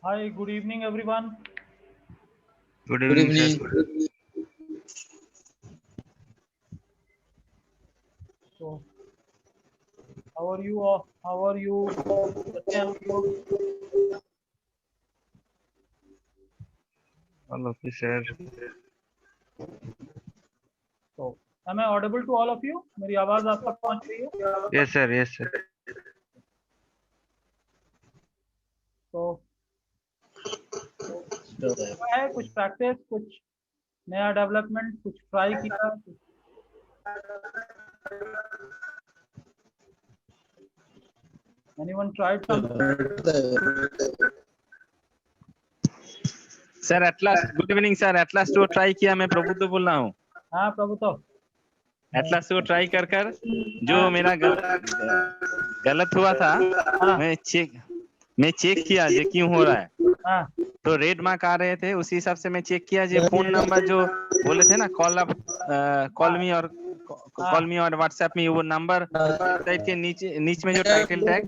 Hi, good evening, everyone. Good Good evening, sir. evening. So, how are you? How are you? कैसे हैं आप लोग? All of you, sir. So, am I audible to all of you? मेरी आवाज आप तक पहुंच रही है? Yes, sir. Yes, sir. तो हुआ है कुछ प्रैक्टिस, कुछ नया डेवलपमेंट, कुछ ट्राई किया, anyone tried something? Sir at least good evening sir. At least to try किया, मैं प्रबुद्ध बोल रहा हूँ। हाँ प्रभु तो एटलास टू ट्राई कर कर जो हाँ मेरा गलत हुआ था, हाँ मैं चेक किया जो क्यों हो रहा है। हाँ तो रेड मार्क आ रहे थे, उसी हिसाब से मैं चेक किया जो फोन नंबर जो बोले थे ना, कॉल मी और व्हाट्सएप में, वो नंबर वेबसाइट के नीचे में जो टाइटल टैग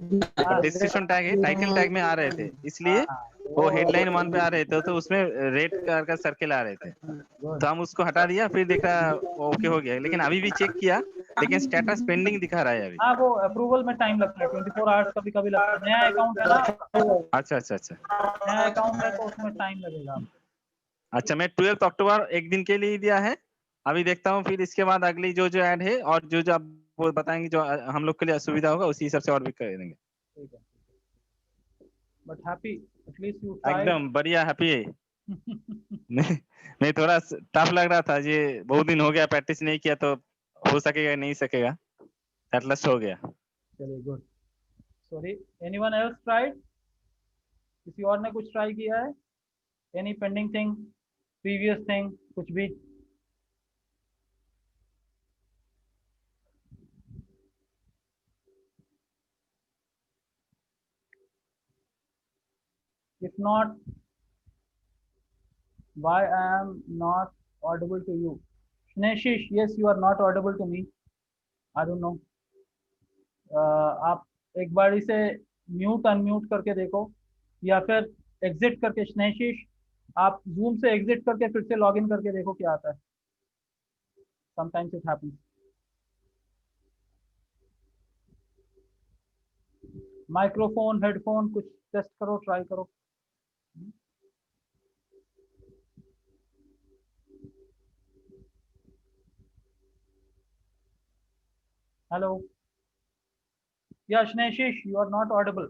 और डिस्क्रिप्शन टैग है, टाइटल टैग में आ रहे थे, इसलिए वो हेडलाइन 1 पे आ रहे थे, तो उसमें रेड कलर का सर्किल आ रहे थे। तो हम उसको हटा दिया, फिर देखा ओके हो गया। लेकिन अभी भी चेक किया, लेकिन स्टेटस पेंडिंग दिखा रहा है अभी। हाँ वो अप्रूवल में टाइम लगता है, 24 आवर्स कभी कभी लगता है। नया अकाउंट है ना आपका? अच्छा अच्छा अच्छा नया अकाउंट है तो उसमें टाइम लगेगा। अच्छा। मैं 12 अक्टूबर एक दिन के लिए दिया है, अभी देखता हूँ। फिर इसके बाद अगली जो जो ऐड है और जो जो आप वो बताएंगे, जो हम लोग के लिए असुविधा होगा, उसी हिसाब से और भी कर देंगे। ठीक है, but happy at least you tried. एकदम बढ़िया, हैप्पी है। नहीं, थोड़ा टफ लग रहा था ये, बहुत दिन हो गया प्रैक्टिस नहीं किया, तो हो सकेगा नहीं सकेगा, एटलास्ट हो गया। चलिए good. Sorry, anyone else tried? किसी और ने कुछ ट्राई किया है? Any pending thing, previous thing, कुछ भी? If not, why I am not audible to you? Sneshish, yes, you are not audible to me. I don't know. आप एक बारी से म्यूट अनम्यूट करके देखो, या फिर एग्जिट करके। स्नेशिश, आप जूम से एग्जिट करके फिर से लॉग इन करके देखो क्या आता है। Sometimes it happens. Microphone, headphone, कुछ टेस्ट करो, ट्राई करो। Hello, yeah Sneshish, you are not audible.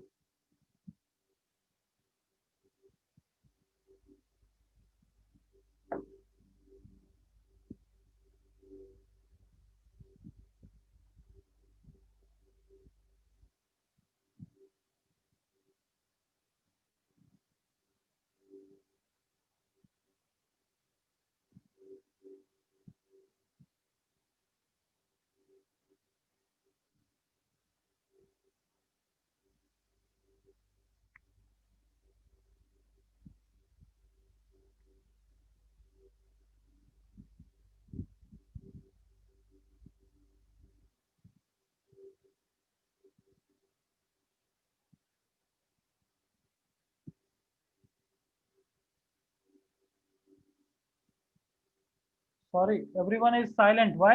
Sorry, everyone is silent. Why?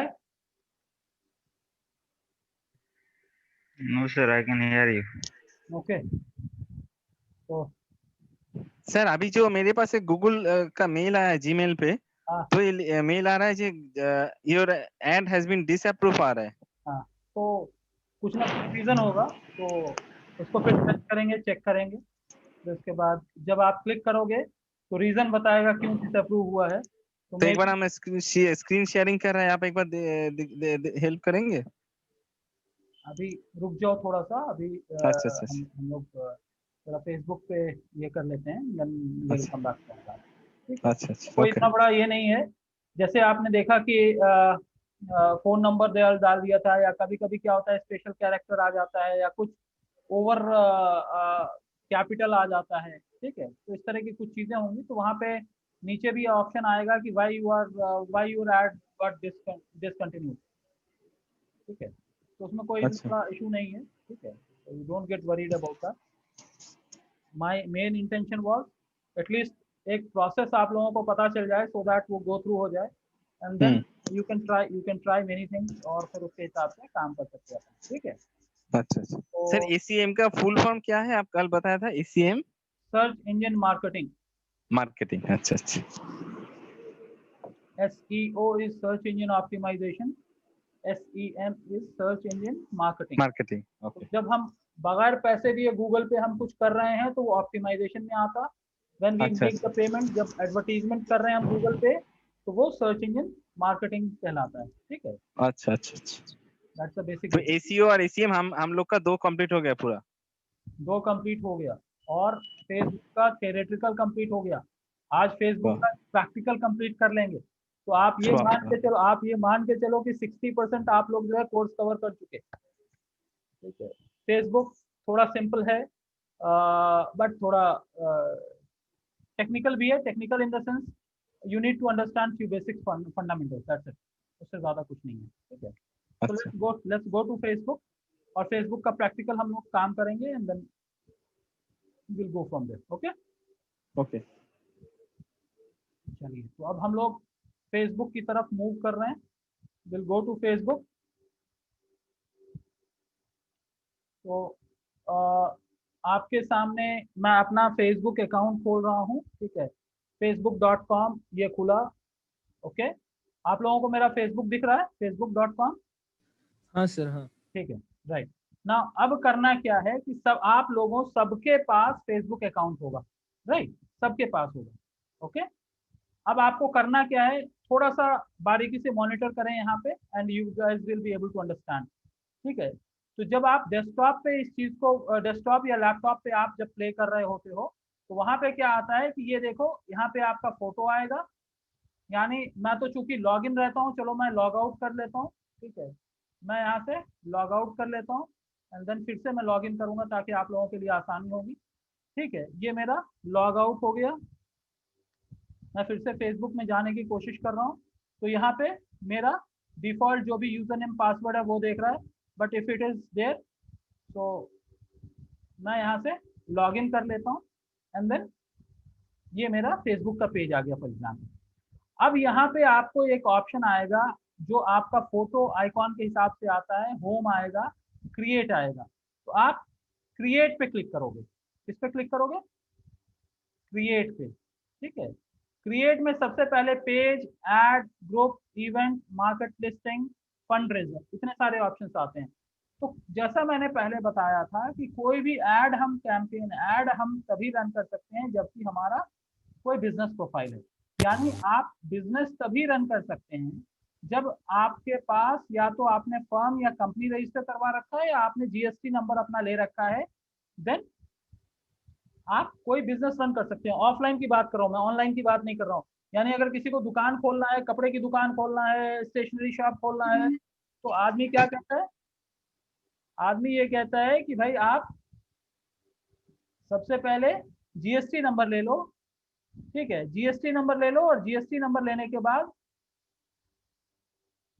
No sir, I can hear you. Okay. तो सर अभी जो मेरे पास एक गूगल का मेल आया है जीमेल पे, हाँ तो ये मेल आ रहा है जी, your ad has been disapprove आ रहा है। हाँ, तो कुछ ना कुछ रीज़न होगा, तो उसको फिर टेस्ट करेंगे, चेक करेंगे। फिर उसके बाद जब आप क्लिक करोगे तो रीज़न बताएगा क्यों डिसअप्रूव हुआ है। तो तो मे एक बार हम स्क्रीन शेयरिंग कर रहे हैं, आप एक बार हेल्प करेंगे? अभी रुक जाओ थोड़ा सा, अभी अच्छा अच्छा अच्छा हम लोग थोड़ा फेसबुक पे ये कर लेते हैं, देन विल अच्छा कम बैक टू दैट। ठीक है, अच्छा अच्छा कोई ओके। इतना बड़ा ये नहीं है। जैसे आपने देखा कि फोन नंबर डाल दिया था, या कभी कभी क्या होता है स्पेशल कैरेक्टर आ जाता है, या कुछ ओवर कैपिटल आ जाता है। ठीक है, तो इस तरह की कुछ चीज़ें होंगी, तो वहाँ पे नीचे भी ऑप्शन आएगा कि why your ad got discontinue. ठीक है, तो उसमें कोई अच्छा बड़ा इशू नहीं है। ठीक है, you don't get worried about that. My main intention was at least एक प्रोसेस आप लोगों को पता चल जाए, सो दैट वो गो थ्रू हो जाए, and then you can try many things, और फिर उसके हिसाब से काम कर सकते हैं अपन, ठीक है। अच्छा अच्छा। तो सर एसीएम का फुल फॉर्म क्या है, आप कल बताया था, ACM? Search engine marketing. Marketing, अच्छा अच्छा। SEO is search engine optimisation, SEM is search engine marketing. Marketing, तो ओके। जब हम बगैर पैसे दिए गूगल पे हम कुछ कर रहे हैं तो वो ऑप्टिमाइजेशन में आता। व्हेन वी अच्छा मेक द अच्छा पेमेंट, जब एडवर्टीजमेंट कर रहे हैं हम गूगल पे, तो वो सर्च इंजन मार्केटिंग कहलाता है, ठीक है। अच्छा अच्छा अच्छा। दैट्स द बेसिक तो डिफरेंस। एसीओ और एसीएम हम लोग का दो कंप्लीट हो गया पूरा। दो कंप्लीट हो गया, और फेसबुक का थेरेटिकल कंप्लीट हो गया। आज फेसबुक वाह का प्रैक्टिकल कंप्लीट कर लेंगे, तो आप ये वाह मान वाह। के चलो, आप ये मान के चलो कि 60% आप लोग जो है कोर्स कवर कर चुके, ठीक है। फेसबुक थोड़ा सिंपल है, बट थोड़ा टेक्निकल भी है। Technical in the sense you need to understand few basic fundamentals, that's it. उससे ज्यादा कुछ नहीं है, ठीक है। तो अच्छा लेट्स गो टू फेसबुक, और फेसबुक का प्रैक्टिकल हम लोग काम करेंगे, and then will go from there, okay. Okay. चलिए, तो अब हम लोग फेसबुक की तरफ मूव कर रहे हैं। Will go to Facebook. तो आपके सामने मैं अपना फेसबुक अकाउंट खोल रहा हूँ, ठीक है। facebook.com ये खुला, ओके। आप लोगों को मेरा फेसबुक दिख रहा है, facebook.com, हाँ सर, हाँ। ठीक है। राइट ना, अब करना क्या है कि सब आप लोगों सबके पास फेसबुक अकाउंट होगा, राइट, सबके पास होगा, ओके। अब आपको करना क्या है, थोड़ा सा बारीकी से मॉनिटर करें यहाँ पे, and you guys will be able to understand, ठीक है। तो जब आप डेस्कटॉप पे इस चीज को, डेस्कटॉप या लैपटॉप पे आप जब प्ले कर रहे होते हो, तो वहां पे क्या आता है कि ये देखो, यहाँ पे आपका फोटो आएगा। यानी मैं तो चूंकि लॉग इन रहता हूँ, चलो मैं लॉग आउट कर लेता हूँ, ठीक है। मैं यहाँ से लॉग आउट कर लेता हूँ, एंड देन फिर से मैं लॉग इन करूंगा ताकि आप लोगों के लिए आसानी होगी, ठीक है। ये मेरा लॉग आउट हो गया। मैं फिर से फेसबुक में जाने की कोशिश कर रहा हूँ, तो यहाँ पे मेरा डिफॉल्ट जो भी यूजर नेम पासवर्ड है वो देख रहा है, but if it is there, तो मैं यहाँ से लॉग इन कर लेता हूँ, एंड देन ये मेरा फेसबुक का पेज आ गया फॉर एग्जाम्पल। अब यहाँ पे आपको एक ऑप्शन आएगा जो आपका फोटो आइकॉन के हिसाब से आता है, होम आएगा, क्रिएट आएगा। तो आप क्रिएट पे क्लिक करोगे। किस पे क्लिक करोगे? क्रिएट पे, ठीक है। क्रिएट में सबसे पहले page, ad, group, event, market listing, fund raiser, इतने सारे ऑप्शंस आते हैं। तो जैसा मैंने पहले बताया था कि कोई भी ऐड हम कैंपेन ऐड हम तभी रन कर सकते हैं जबकि हमारा कोई बिजनेस प्रोफाइल है। यानी आप बिजनेस तभी रन कर सकते हैं जब आपके पास या तो आपने फर्म या कंपनी रजिस्टर करवा रखा है, या आपने जीएसटी नंबर अपना ले रखा है, देन आप कोई बिजनेस रन कर सकते हैं। ऑफलाइन की बात कर रहा हूँ मैं, ऑनलाइन की बात नहीं कर रहा हूँ। यानी अगर किसी को दुकान खोलना है, कपड़े की दुकान खोलना है, स्टेशनरी शॉप खोलना है, तो आदमी क्या कहता है? आदमी ये कहता है कि भाई आप सबसे पहले जीएसटी नंबर ले लो, ठीक है। जीएसटी नंबर ले लो, और जीएसटी नंबर लेने के बाद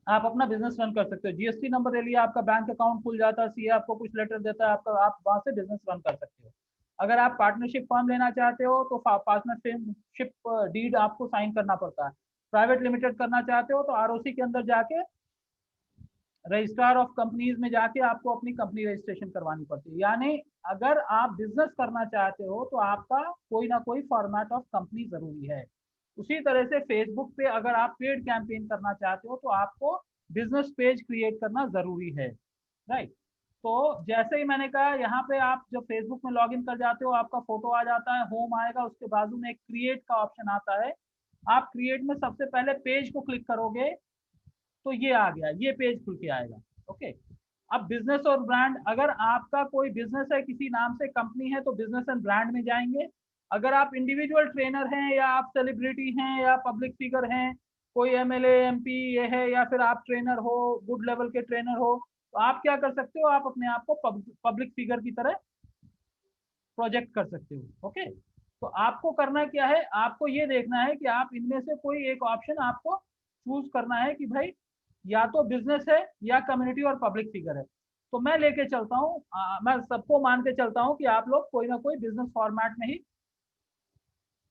आप अपना बिजनेस रन कर सकते हो। जीएसटी नंबर ले लिया, आपका बैंक अकाउंट खुल जाता है, सीए आपको कुछ लेटर देता है, आपका आप वहां से बिजनेस रन कर सकते हो। अगर आप पार्टनरशिप फॉर्म लेना चाहते हो तो पार्टनरशिप डीड आपको साइन करना पड़ता है। प्राइवेट लिमिटेड करना चाहते हो तो आरओसी के अंदर जाके रजिस्ट्रार ऑफ कंपनीज में जाके आपको अपनी कंपनी रजिस्ट्रेशन करवानी पड़ती है। यानी अगर आप बिजनेस करना चाहते हो तो आपका कोई ना कोई फॉर्मेट ऑफ कंपनी जरूरी है। उसी तरह से फेसबुक पे अगर आप पेड कैंपेन करना चाहते हो तो आपको बिजनेस पेज क्रिएट करना जरूरी है, राइट। तो जैसे ही मैंने कहा, यहाँ पे आप जब फेसबुक में लॉग इन कर जाते हो, आपका फोटो आ जाता है, होम आएगा, उसके बाजू में एक क्रिएट का ऑप्शन आता है। आप क्रिएट में सबसे पहले पेज को क्लिक करोगे तो ये आ गया, ये पेज खुल के आएगा, ओके। अब बिजनेस और ब्रांड, अगर आपका कोई बिजनेस है, किसी नाम से कंपनी है, तो बिजनेस एंड ब्रांड में जाएंगे। अगर आप इंडिविजुअल ट्रेनर हैं, या आप सेलिब्रिटी हैं, या पब्लिक फिगर हैं, कोई एमएलए एमपी ये है, या फिर आप ट्रेनर हो, गुड लेवल के ट्रेनर हो, तो आप क्या कर सकते हो? आप अपने आप को पब्लिक फिगर की तरह प्रोजेक्ट कर सकते हो, ओके। तो आपको करना क्या है? आपको ये देखना है कि आप इनमें से कोई एक ऑप्शन आपको चूज करना है कि भाई या तो बिजनेस है, या कम्युनिटी और पब्लिक फिगर है। तो मैं लेके चलता हूँ, मैं सबको मान के चलता हूँ कि आप लोग कोई ना कोई बिजनेस फॉर्मेट में ही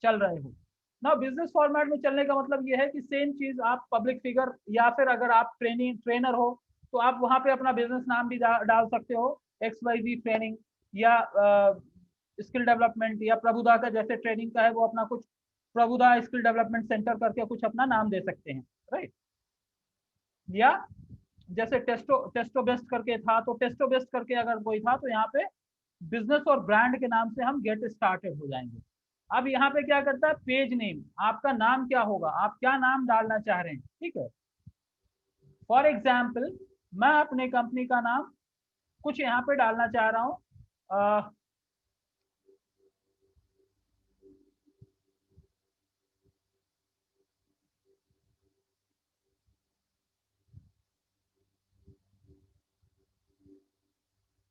चल रहे हो ना। बिजनेस फॉर्मेट में चलने का मतलब ये है कि सेम चीज आप पब्लिक फिगर या फिर अगर आप ट्रेनर हो तो आप वहां पे अपना बिजनेस नाम भी डाल सकते हो, XYZ ट्रेनिंग, या स्किल डेवलपमेंट, या प्रभुदा का जैसे ट्रेनिंग का है वो अपना कुछ प्रभुदा स्किल डेवलपमेंट सेंटर करके कुछ अपना नाम दे सकते हैं, राइट। या जैसे टेस्टो बेस्ट करके था, तो टेस्टो बेस्ट करके अगर कोई था तो यहाँ पे बिजनेस और ब्रांड के नाम से हम गेट स्टार्टेड हो जाएंगे। अब यहाँ पे क्या करता है, पेज नेम, आपका नाम क्या होगा, आप क्या नाम डालना चाह रहे हैं, ठीक है। फॉर एग्जाम्पल मैं अपने कंपनी का नाम कुछ यहाँ पे डालना चाह रहा हूँ,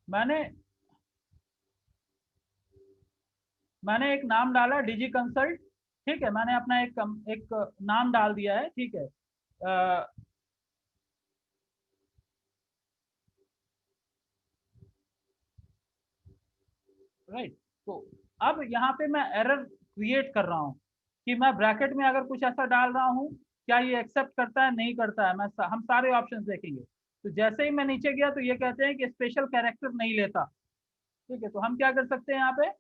मैंने मैंने एक नाम डाला डिजी कंसल्ट, ठीक है। मैंने अपना एक नाम डाल दिया है, ठीक है। राइट। तो अब यहाँ पे मैं एरर क्रिएट कर रहा हूँ कि मैं ब्रैकेट में अगर कुछ ऐसा डाल रहा हूँ, क्या ये एक्सेप्ट करता है नहीं करता है, हम सारे ऑप्शंस देखेंगे। तो जैसे ही मैं नीचे गया तो ये कहते हैं कि स्पेशल कैरेक्टर नहीं लेता, ठीक है। तो हम क्या कर सकते हैं, यहाँ पे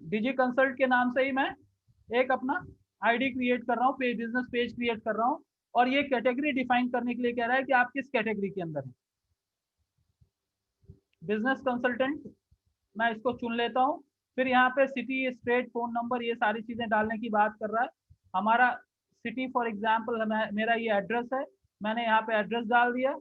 डिजी कंसल्ट के नाम से ही मैं एक अपना आईडी क्रिएट कर रहा हूँ, बिजनेस पेज क्रिएट कर रहा हूँ, और ये कैटेगरी डिफाइन करने के लिए कह रहा है कि आप किस कैटेगरी के अंदर हैं। बिजनेस कंसल्टेंट मैं इसको चुन लेता हूँ। फिर यहाँ पे सिटी, स्टेट, फोन नंबर, ये सारी चीजें डालने की बात कर रहा है। हमारा सिटी फॉर एग्जाम्पल मेरा ये एड्रेस है, मैंने यहाँ पे एड्रेस डाल दिया।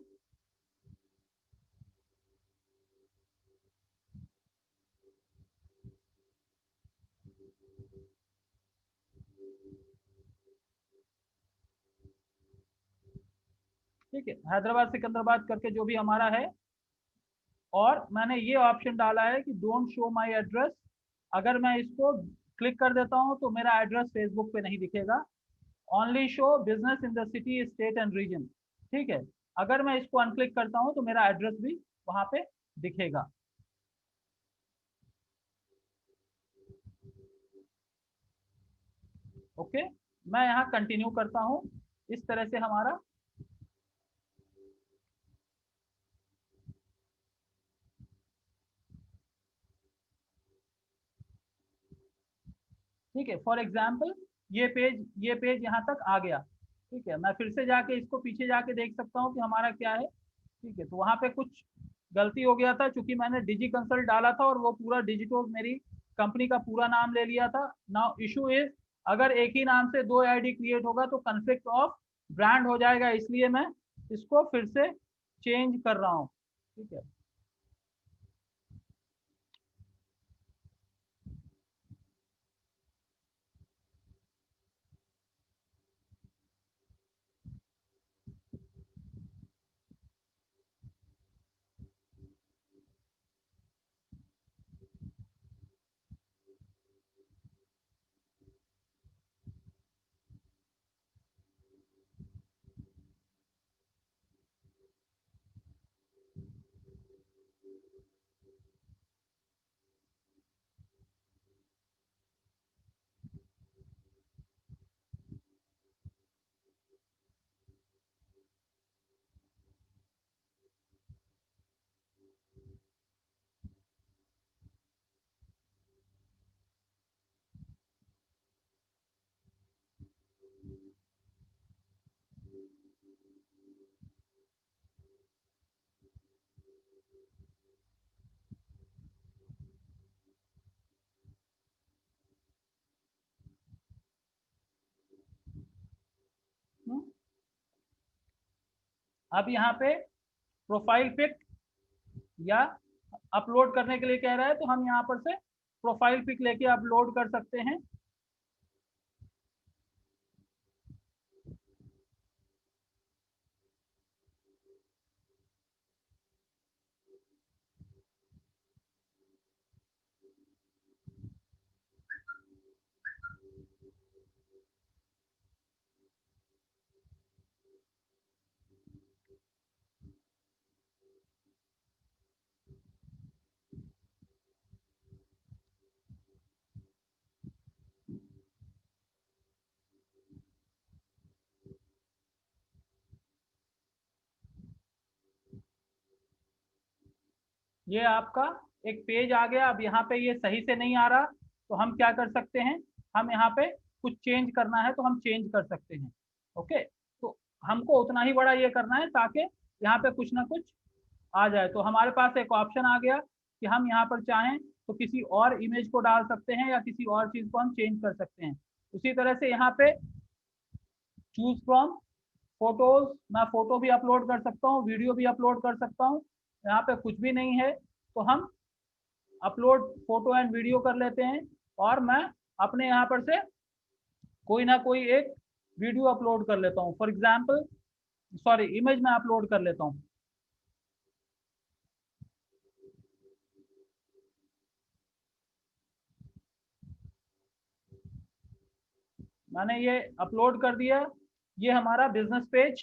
ठीक है, हैदराबाद सिकंदराबाद करके जो भी हमारा है। और मैंने ये ऑप्शन डाला है कि डोंट शो माय एड्रेस। अगर मैं इसको क्लिक कर देता हूँ तो मेरा एड्रेस फेसबुक पे नहीं दिखेगा। Only show business in the city, state and region, ठीक है। अगर मैं इसको अनक्लिक करता हूँ तो मेरा एड्रेस भी वहां पे दिखेगा। ओके, मैं यहाँ कंटिन्यू करता हूँ। इस तरह से हमारा, ठीक है। फॉर एग्जाम्पल ये पेज यहाँ तक आ गया, ठीक है। मैं फिर से जाके इसको पीछे जाके देख सकता हूँ कि हमारा क्या है, ठीक है। तो वहाँ पे कुछ गलती हो गया था, क्योंकि मैंने डिजी कंसल्ट डाला था और वो पूरा डिजिटल मेरी कंपनी का पूरा नाम ले लिया था। नाउ इशू इज, अगर एक ही नाम से दो आईडी क्रिएट होगा तो कन्फ्लिक्ट ऑफ ब्रांड हो जाएगा, इसलिए मैं इसको फिर से चेंज कर रहा हूँ, ठीक है। हम्म, अब यहाँ पे प्रोफाइल पिक या अपलोड करने के लिए कह रहा है, तो हम यहाँ पर से प्रोफाइल पिक लेके अपलोड कर सकते हैं। ये आपका एक पेज आ गया। अब यहाँ पे ये सही से नहीं आ रहा तो हम क्या कर सकते हैं, हम यहाँ पे कुछ चेंज करना है तो हम चेंज कर सकते हैं। ओके, तो हमको उतना ही बड़ा ये करना है ताकि यहाँ पे कुछ ना कुछ आ जाए। तो हमारे पास एक ऑप्शन आ गया कि हम यहाँ पर चाहें तो किसी और इमेज को डाल सकते हैं या किसी और चीज़ को हम चेंज कर सकते हैं। उसी तरह से यहाँ पे चूज फ्रॉम फोटोज, मैं फोटो भी अपलोड कर सकता हूँ, वीडियो भी अपलोड कर सकता हूँ। यहाँ पे कुछ भी नहीं है तो हम अपलोड फोटो एंड वीडियो कर लेते हैं और मैं अपने यहाँ पर से कोई ना कोई एक वीडियो अपलोड कर लेता हूँ। फॉर एग्जाम्पल, सॉरी, इमेज में अपलोड कर लेता हूँ। मैंने ये अपलोड कर दिया, ये हमारा बिजनेस पेज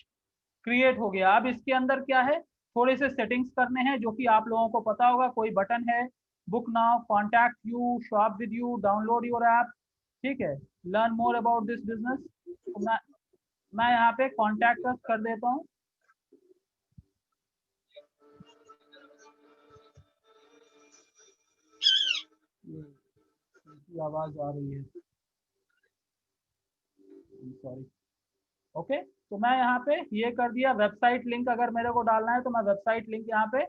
क्रिएट हो गया। अब इसके अंदर क्या है, थोड़े से सेटिंग्स करने हैं जो कि आप लोगों को पता होगा। कोई बटन है, book now, contact you, shop with you, download your app, ठीक है, learn more about this business. तो मैं यहाँ पे कॉन्टैक्ट कर देता हूँ। ये आवाज आ रही है, सॉरी। ओके, तो मैं यहाँ पे ये कर दिया। वेबसाइट लिंक अगर मेरे को डालना है तो मैं वेबसाइट लिंक यहाँ पे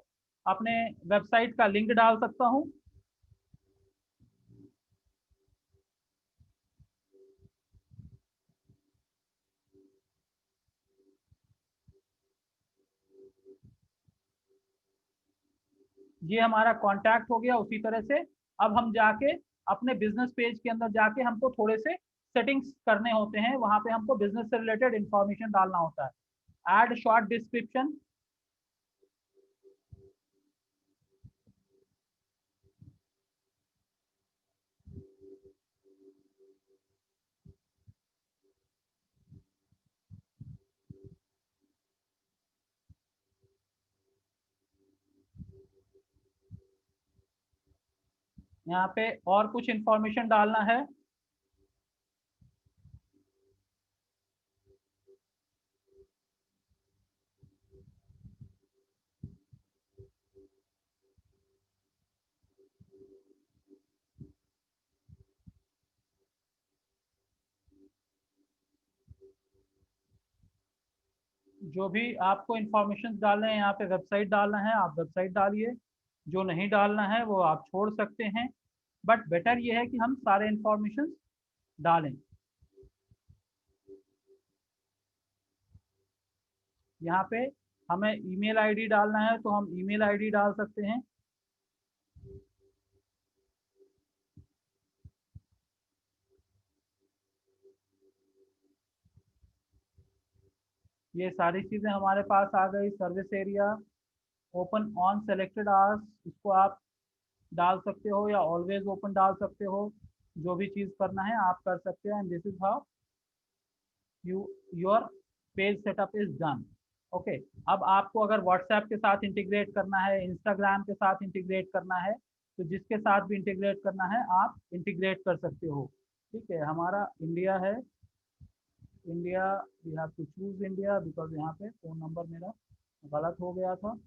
अपने वेबसाइट का लिंक डाल सकता हूँ। ये हमारा कॉन्टैक्ट हो गया। उसी तरह से अब हम जाके अपने बिजनेस पेज के अंदर जाके हमको थोड़े से सेटिंग्स करने होते हैं। वहां पे हमको बिजनेस से रिलेटेड इंफॉर्मेशन डालना होता है। ऐड शॉर्ट डिस्क्रिप्शन, यहाँ पे और कुछ इंफॉर्मेशन डालना है। जो भी आपको इंफॉर्मेशन डालना है, यहाँ पे वेबसाइट डालना है, आप वेबसाइट डालिए। जो नहीं डालना है वो आप छोड़ सकते हैं। बट बेटर ये है कि हम सारे इंफॉर्मेशन डालें। यहाँ पे हमें ईमेल आईडी डालना है तो हम ईमेल आईडी डाल सकते हैं। ये सारी चीज़ें हमारे पास आ गई। Service area, open on selected hours, इसको आप डाल सकते हो या ऑलवेज ओपन डाल सकते हो। जो भी चीज़ करना है आप कर सकते हैं। And this is how your page setup is done. Okay, अब आपको अगर व्हाट्सएप के साथ इंटीग्रेट करना है, इंस्टाग्राम के साथ इंटीग्रेट करना है, तो जिसके साथ भी इंटीग्रेट करना है आप इंटीग्रेट कर सकते हो। ठीक है, हमारा इंडिया है, India, we have to choose India because यहाँ पे फ़ोन नंबर मेरा गलत हो गया था।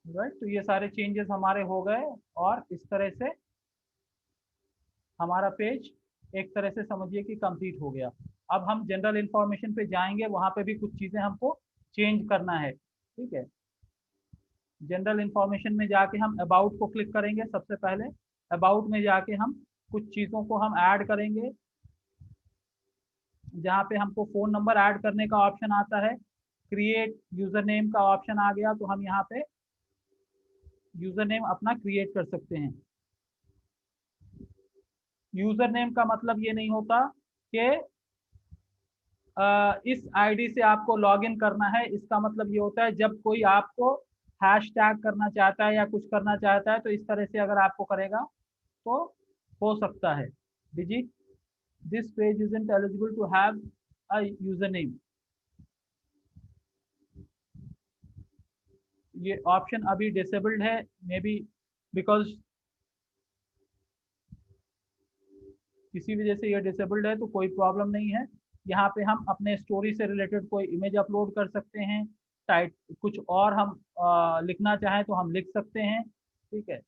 राइट, तो ये सारे चेंजेस हमारे हो गए और इस तरह से हमारा पेज एक तरह से समझिए कि कंप्लीट हो गया। अब हम जनरल इंफॉर्मेशन पे जाएंगे, वहाँ पे भी कुछ चीज़ें हमको चेंज करना है। ठीक है, जनरल इंफॉर्मेशन में जाके हम अबाउट को क्लिक करेंगे। सबसे पहले अबाउट में जाके हम कुछ चीज़ों को हम ऐड करेंगे। जहाँ पे हमको फ़ोन नंबर ऐड करने का ऑप्शन आता है, क्रिएट यूज़र नेम का ऑप्शन आ गया, तो हम यहाँ पे यूज़र नेम अपना क्रिएट कर सकते हैं। यूज़र नेम का मतलब ये नहीं होता कि इस आईडी से आपको लॉगिन करना है। इसका मतलब ये होता है जब कोई आपको हैश टैग करना चाहता है या कुछ करना चाहता है तो इस तरह से अगर आपको करेगा तो हो सकता है। Digit this page isn't eligible to have a user name, ये ऑप्शन अभी डिसेबल्ड है, मे बी बिकॉज किसी वजह से ये डिसेबल्ड है तो कोई प्रॉब्लम नहीं है। यहाँ पे हम अपने स्टोरी से रिलेटेड कोई इमेज अपलोड कर सकते हैं, टाइट कुछ और हम लिखना चाहें तो हम लिख सकते हैं, ठीक है।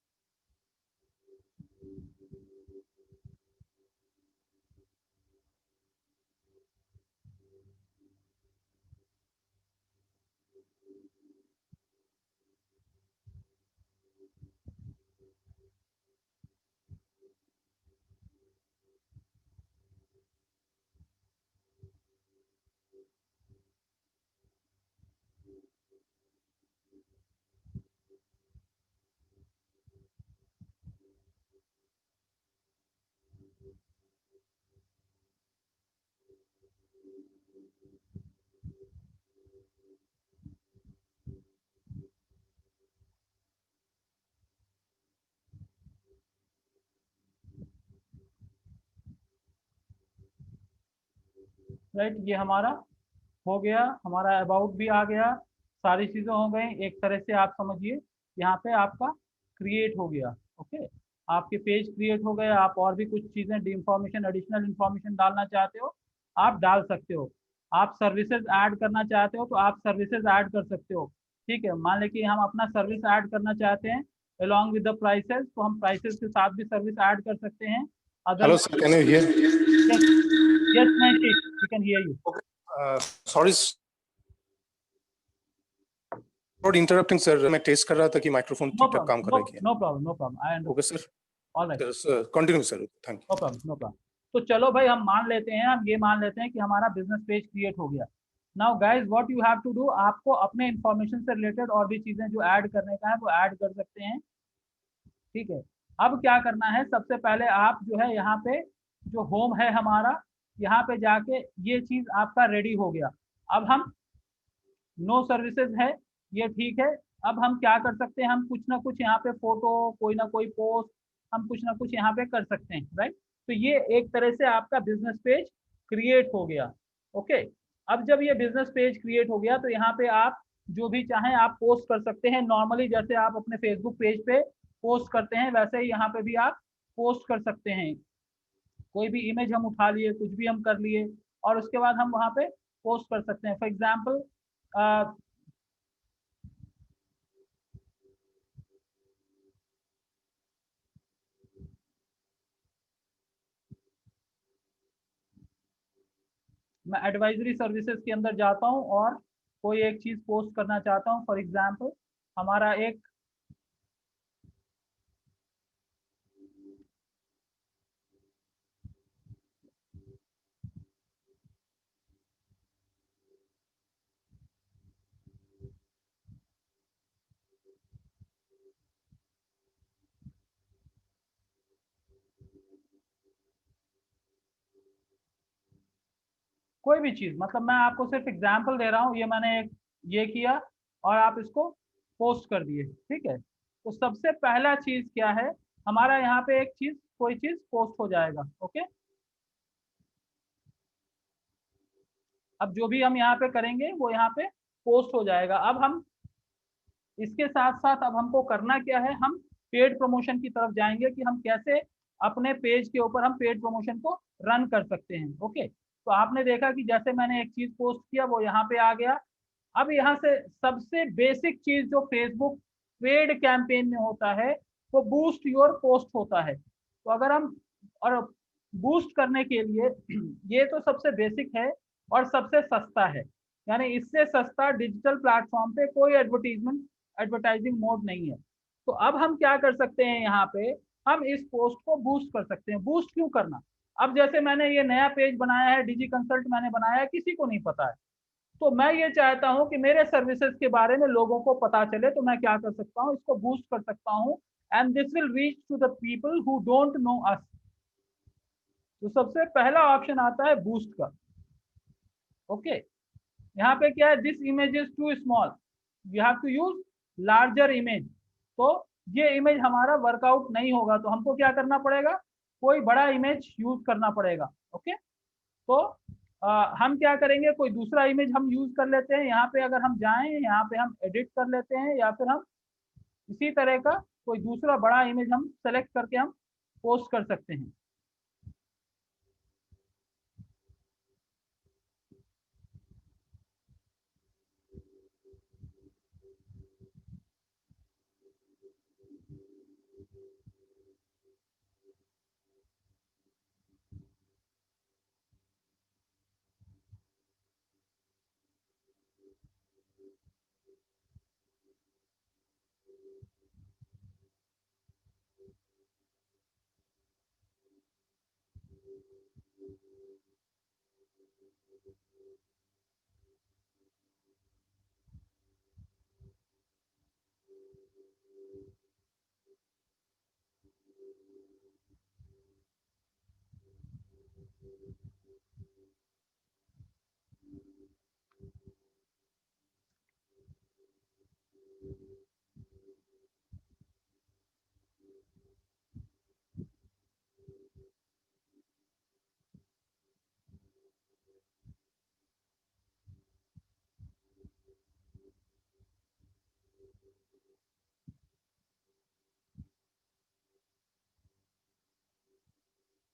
राइट, ये हमारा हो गया, हमारा अबाउट भी आ गया, सारी चीज़ें हो गई एक तरह से। आप समझिए यहाँ पे आपका क्रिएट हो गया, ओके, आपके पेज क्रिएट हो गए। आप और भी कुछ चीज़ें इंफॉर्मेशन, एडिशनल इंफॉर्मेशन डालना चाहते हो आप डाल सकते हो। आप सर्विसेज ऐड करना चाहते हो तो आप सर्विसेज ऐड कर सकते हो, ठीक है। मान लें कि हम अपना सर्विस ऐड करना चाहते हैं अलॉन्ग विद द प्राइसेस, तो हम प्राइसेस के साथ भी सर्विस ऐड कर सकते हैं। Hello, sir. Can you hear? Yes, yes, Manish, we can hear you. Sorry for interrupting, sir. मैं टेस्ट कर रहा था कि माइक्रोफोन No ठीक ठाक काम problem, कर रहा है कि no problem, no problem. I okay understand. Sir, All right, continue sir, thank no problem, no problem. तो चलो भाई, हम मान लेते हैं, हम ये मान लेते हैं कि हमारा बिजनेस पेज क्रिएट हो गया। Now guys, what you have to do, आपको अपने इंफॉर्मेशन से रिलेटेड और भी चीजें जो ऐड करने का है वो ऐड कर सकते हैं, ठीक है। अब क्या करना है, सबसे पहले आप जो है यहाँ पे जो होम है हमारा, यहाँ पे जाके ये चीज आपका रेडी हो गया। अब हम नो सर्विसेज है, ये ठीक है। अब हम क्या कर सकते हैं, हम कुछ ना कुछ यहाँ पे फोटो, कोई ना कोई पोस्ट, हम कुछ ना कुछ यहाँ पे कर सकते हैं, राइट। तो ये एक तरह से आपका बिजनेस पेज क्रिएट हो गया, ओके। अब जब ये बिजनेस पेज क्रिएट हो गया तो यहाँ पे आप जो भी चाहें आप पोस्ट कर सकते हैं। नॉर्मली जैसे आप अपने फेसबुक पेज पे पोस्ट करते हैं वैसे ही यहाँ पे भी आप पोस्ट कर सकते हैं। कोई भी इमेज हम उठा लिए, कुछ भी हम कर लिए और उसके बाद हम वहाँ पे पोस्ट कर सकते हैं। फॉर एग्जाम्पल मैं एडवाइजरी सर्विसेज के अंदर जाता हूँ और कोई एक चीज़ पोस्ट करना चाहता हूँ। फॉर एग्जांपल हमारा एक कोई भी चीज़, मतलब मैं आपको सिर्फ एग्जांपल दे रहा हूँ। ये मैंने एक ये किया और आप इसको पोस्ट कर दिए, ठीक है। तो सबसे पहला चीज़ क्या है, हमारा यहाँ पे एक चीज़, कोई चीज़ पोस्ट हो जाएगा, ओके। अब जो भी हम यहाँ पे करेंगे वो यहाँ पे पोस्ट हो जाएगा। अब हम इसके साथ साथ अब हमको करना क्या है, हम पेड प्रमोशन की तरफ जाएंगे कि हम कैसे अपने पेज के ऊपर हम पेड प्रमोशन को रन कर सकते हैं, ओके। तो आपने देखा कि जैसे मैंने एक चीज पोस्ट किया वो यहाँ पे आ गया। अब यहाँ से सबसे बेसिक चीज जो फेसबुक पेड कैंपेन में होता है वो बूस्ट योर पोस्ट होता है। तो अगर हम और बूस्ट करने के लिए ये तो सबसे बेसिक है और सबसे सस्ता है, यानी इससे सस्ता डिजिटल प्लेटफॉर्म पे कोई एडवर्टाइजिंग मोड नहीं है। तो अब हम क्या कर सकते हैं, यहाँ पे हम इस पोस्ट को बूस्ट कर सकते हैं। बूस्ट क्यों करना, अब जैसे मैंने ये नया पेज बनाया है, डिजी कंसल्ट मैंने बनाया है, किसी को नहीं पता है। तो मैं ये चाहता हूं कि मेरे सर्विसेज के बारे में लोगों को पता चले, तो मैं क्या कर सकता हूं, इसको बूस्ट कर सकता हूं and this will reach to the people who don't know us. तो सबसे पहला ऑप्शन आता है बूस्ट का, ओके। यहाँ पे क्या है, this image is too small, you have to use larger image. तो ये इमेज हमारा वर्कआउट नहीं होगा, तो हमको क्या करना पड़ेगा, कोई बड़ा इमेज यूज करना पड़ेगा, ओके। तो हम क्या करेंगे, कोई दूसरा इमेज हम यूज कर लेते हैं। यहाँ पे अगर हम जाएं, यहाँ पे हम एडिट कर लेते हैं या फिर हम इसी तरह का कोई दूसरा बड़ा इमेज हम सेलेक्ट करके हम पोस्ट कर सकते हैं।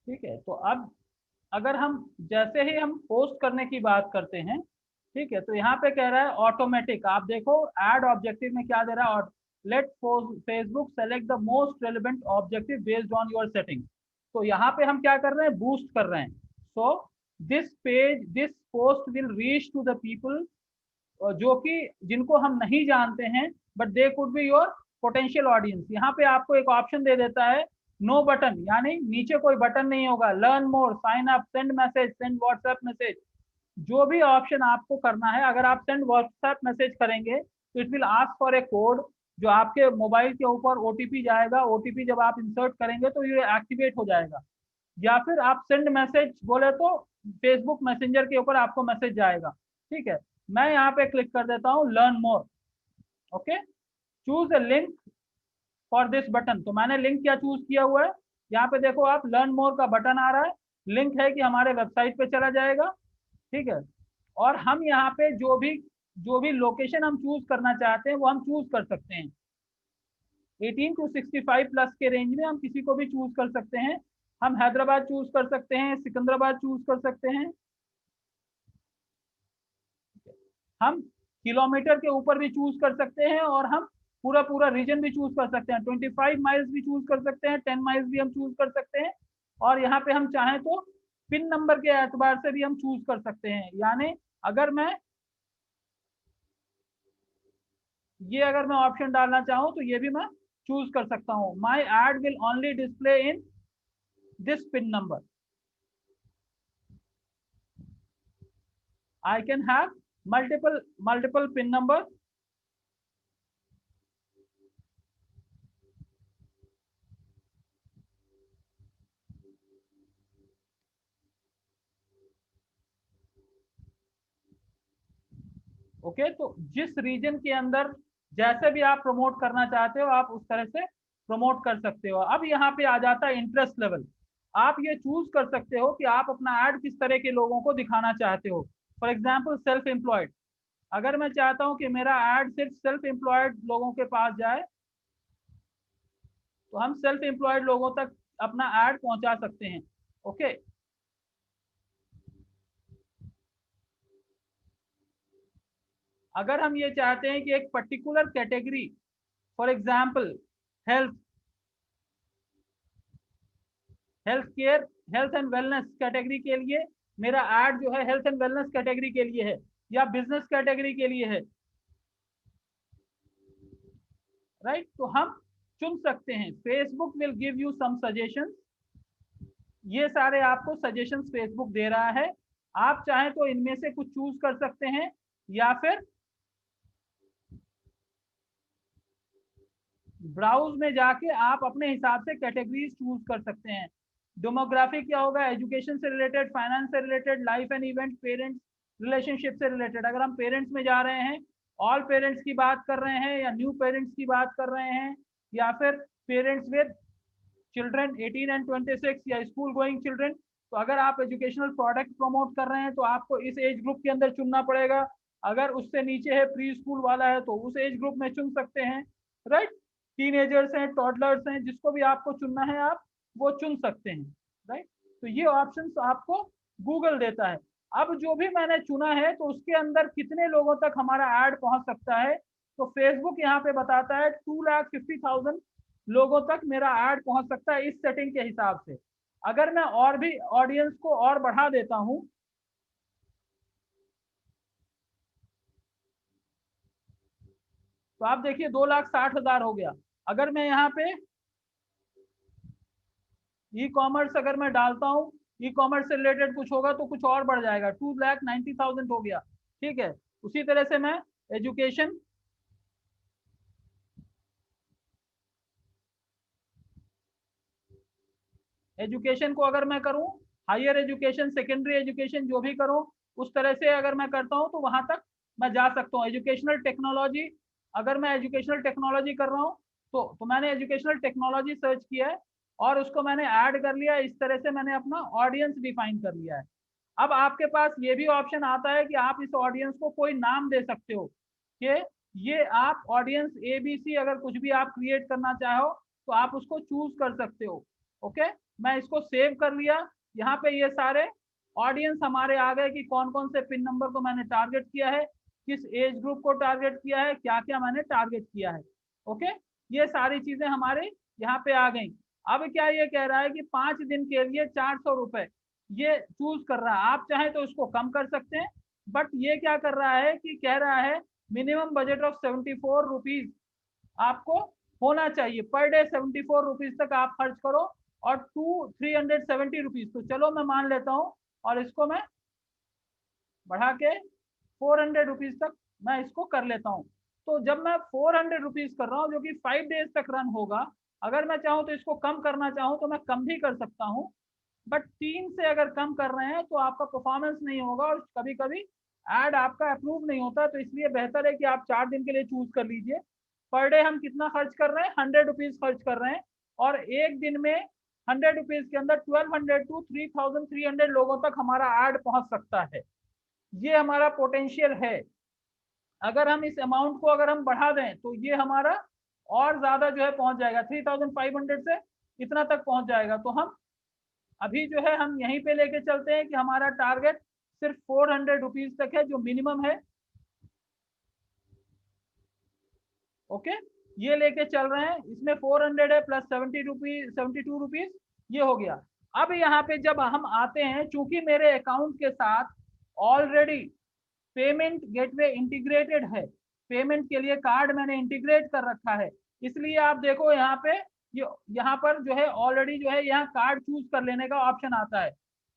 ठीक है, तो अब अगर हम जैसे ही हम पोस्ट करने की बात करते हैं, ठीक है, तो यहाँ पे कह रहा है ऑटोमेटिक। आप देखो एड ऑब्जेक्टिव में क्या दे रहा है, let Facebook select the most relevant objective based on your setting. तो यहाँ पे हम क्या कर रहे हैं, बूस्ट कर रहे हैं। So this post will reach to the people जो कि जिनको हम नहीं जानते हैं, but they could be your potential audience. यहाँ पे आपको एक ऑप्शन दे देता है नो बटन, यानी नीचे कोई बटन नहीं होगा। Learn more, sign up, send message, send WhatsApp message, जो भी ऑप्शन आपको करना है। अगर आप सेंड व्हाट्सएप मैसेज करेंगे तो it will ask for a code, जो आपके मोबाइल के ऊपर ओटीपी जाएगा। ओटीपी जब आप इंसर्ट करेंगे तो ये एक्टिवेट हो जाएगा। या फिर आप सेंड मैसेज बोले तो फेसबुक मैसेंजर के ऊपर आपको मैसेज जाएगा। ठीक है, मैं यहाँ पे क्लिक कर देता हूँ learn more. Okay, choose a link for this button. तो मैंने लिंक क्या चूज किया हुआ है, यहाँ पे देखो आप लर्न मोर का बटन आ रहा है। लिंक है कि हमारे वेबसाइट पे चला जाएगा। ठीक है, और हम यहाँ पे जो भी लोकेशन हम चूज करना चाहते हैं वो हम चूज कर सकते हैं। 18 to 65 प्लस के रेंज में हम किसी को भी चूज कर सकते हैं। हम हैदराबाद चूज कर सकते हैं, सिकंदराबाद चूज कर सकते हैं, हम किलोमीटर के ऊपर भी चूज कर सकते हैं, और हम पूरा रीजन भी चूज कर सकते हैं। 25 माइल्स भी चूज कर सकते हैं, 10 माइल्स भी हम चूज कर सकते हैं। और यहाँ पे हम चाहें तो पिन नंबर के एतबार से भी हम चूज कर सकते हैं। यानी अगर मैं ऑप्शन डालना चाहूँ तो ये भी मैं चूज कर सकता हूँ। My ad will only display in this pin number. I can have multiple pin number. Okay, तो जिस रीजन के अंदर जैसे भी आप प्रमोट करना चाहते हो आप उस तरह से प्रमोट कर सकते हो। अब यहाँ पे आ जाता है इंटरेस्ट लेवल। आप ये चूज कर सकते हो कि आप अपना ऐड किस तरह के लोगों को दिखाना चाहते हो। फॉर एग्जाम्पल सेल्फ एम्प्लॉयड, अगर मैं चाहता हूँ कि मेरा ऐड सिर्फ सेल्फ एम्प्लॉयड लोगों के पास जाए, तो हम सेल्फ एम्प्लॉयड लोगों तक अपना ऐड पहुंचा सकते हैं। ओके, अगर हम ये चाहते हैं कि एक particular category, for example health care, health and wellness category के लिए मेरा ऐड जो है हेल्थ एंड वेलनेस कैटेगरी के लिए है, या बिजनेस कैटेगरी के लिए है, राइट, तो हम चुन सकते हैं। Facebook will give you some suggestions. ये सारे आपको सजेशंस फेसबुक दे रहा है। आप चाहें तो इनमें से कुछ चूज कर सकते हैं, या फिर ब्राउज में जाके आप अपने हिसाब से कैटेगरीज चूज कर सकते हैं। डेमोग्राफी क्या होगा, एजुकेशन से रिलेटेड, फाइनेंस से related, life and event, parents relationship से रिलेटेड। अगर हम पेरेंट्स में जा रहे हैं, ऑल पेरेंट्स की बात कर रहे हैं, या न्यू पेरेंट्स की बात कर रहे हैं, या फिर पेरेंट्स विद चिल्ड्रन 18 एंड 26, या स्कूल गोइंग चिल्ड्रन। तो अगर आप एजुकेशनल प्रोडक्ट प्रमोट कर रहे हैं तो आपको इस एज ग्रुप के अंदर चुनना पड़ेगा। अगर उससे नीचे है, प्री स्कूल वाला है, तो उस एज ग्रुप में चुन सकते हैं, राइट। टीनेजर्स हैं, टॉडलर्स हैं, जिसको भी आपको चुनना है आप वो चुन सकते हैं, राइट। तो ये ऑप्शंस आपको गूगल देता है। अब जो भी मैंने चुना है तो उसके अंदर कितने लोगों तक हमारा ऐड पहुंच सकता है, तो फेसबुक यहाँ पे बताता है 2,50,000 लोगों तक मेरा ऐड पहुंच सकता है इस सेटिंग के हिसाब से। अगर मैं और भी ऑडियंस को और बढ़ा देता हूं, तो आप देखिए 2,60,000 हो गया। अगर मैं यहाँ पे ई कॉमर्स अगर मैं डालता हूँ, ई कॉमर्स से रिलेटेड कुछ होगा तो कुछ और बढ़ जाएगा, 2,90,000 हो गया। ठीक है, उसी तरह से मैं एजुकेशन, एजुकेशन को अगर मैं करूं, हायर एजुकेशन, सेकेंडरी एजुकेशन जो भी करूं, उस तरह से अगर मैं करता हूं तो वहां तक मैं जा सकता हूं। एजुकेशनल टेक्नोलॉजी, अगर मैं एजुकेशनल टेक्नोलॉजी कर रहा हूं तो मैंने एजुकेशनल टेक्नोलॉजी सर्च किया है और उसको मैंने ऐड कर लिया। इस तरह से मैंने अपना ऑडियंस डिफाइन कर लिया है। अब आपके पास ये भी ऑप्शन आता है कि आप इस ऑडियंस को कोई नाम दे सकते हो कि ये आप ऑडियंस ABC अगर कुछ भी आप क्रिएट करना चाहो तो आप उसको चूज कर सकते हो। ओके, मैं इसको सेव कर लिया। यहाँ पे ये सारे ऑडियंस हमारे आ गए कि कौन कौन से पिन नंबर को मैंने टारगेट किया है, किस एज ग्रुप को टारगेट किया है, क्या क्या मैंने टारगेट किया है। ओके, ये सारी चीजें हमारे यहाँ पे आ गई। अब क्या ये कह रहा है कि 5 दिन के लिए 400 रुपए ये चूज कर रहा है। आप चाहें तो इसको कम कर सकते हैं, बट ये क्या कर रहा है कि कह रहा है मिनिमम बजट ऑफ 74 रुपीज आपको होना चाहिए पर डे। 74 रुपीज तक आप खर्च करो और 370 रुपीज, तो चलो मैं मान लेता हूँ और इसको मैं बढ़ा के 400 रुपीज तक मैं इसको कर लेता हूँ। तो जब मैं 400 रुपीज कर रहा हूँ जो कि 5 डेज तक रन होगा, अगर मैं चाहूँ तो इसको कम करना चाहूँ तो मैं कम भी कर सकता हूँ, बट 3 से अगर कम कर रहे हैं तो आपका परफॉर्मेंस नहीं होगा और कभी कभी ऐड आपका अप्रूव नहीं होता। तो इसलिए बेहतर है कि आप 4 दिन के लिए चूज कर लीजिए। पर डे हम कितना खर्च कर रहे हैं, 100 रुपीज खर्च कर रहे हैं और एक दिन में 100 रुपीज के अंदर 1200 टू 3,300 लोगों तक हमारा ऐड पहुंच सकता है। ये हमारा पोटेंशियल है। अगर हम इस अमाउंट को अगर हम बढ़ा दें तो ये हमारा और ज्यादा जो है पहुंच जाएगा, 3,500 से इतना तक पहुंच जाएगा। तो हम अभी जो है हम यहीं पे लेके चलते हैं कि हमारा टारगेट सिर्फ 400 रुपीज तक है जो मिनिमम है। ओके, ये लेके चल रहे हैं, इसमें 400 है प्लस 72 रुपीज, ये हो गया। अब यहाँ पे जब हम आते हैं, चूंकि मेरे अकाउंट के साथ ऑलरेडी पेमेंट गेटवे इंटीग्रेटेड है, पेमेंट के लिए कार्ड मैंने इंटीग्रेट कर रखा है, इसलिए आप देखो यहाँ पे यहाँ पर जो है ऑलरेडी जो है यहाँ कार्ड चूज कर लेने का ऑप्शन आता है।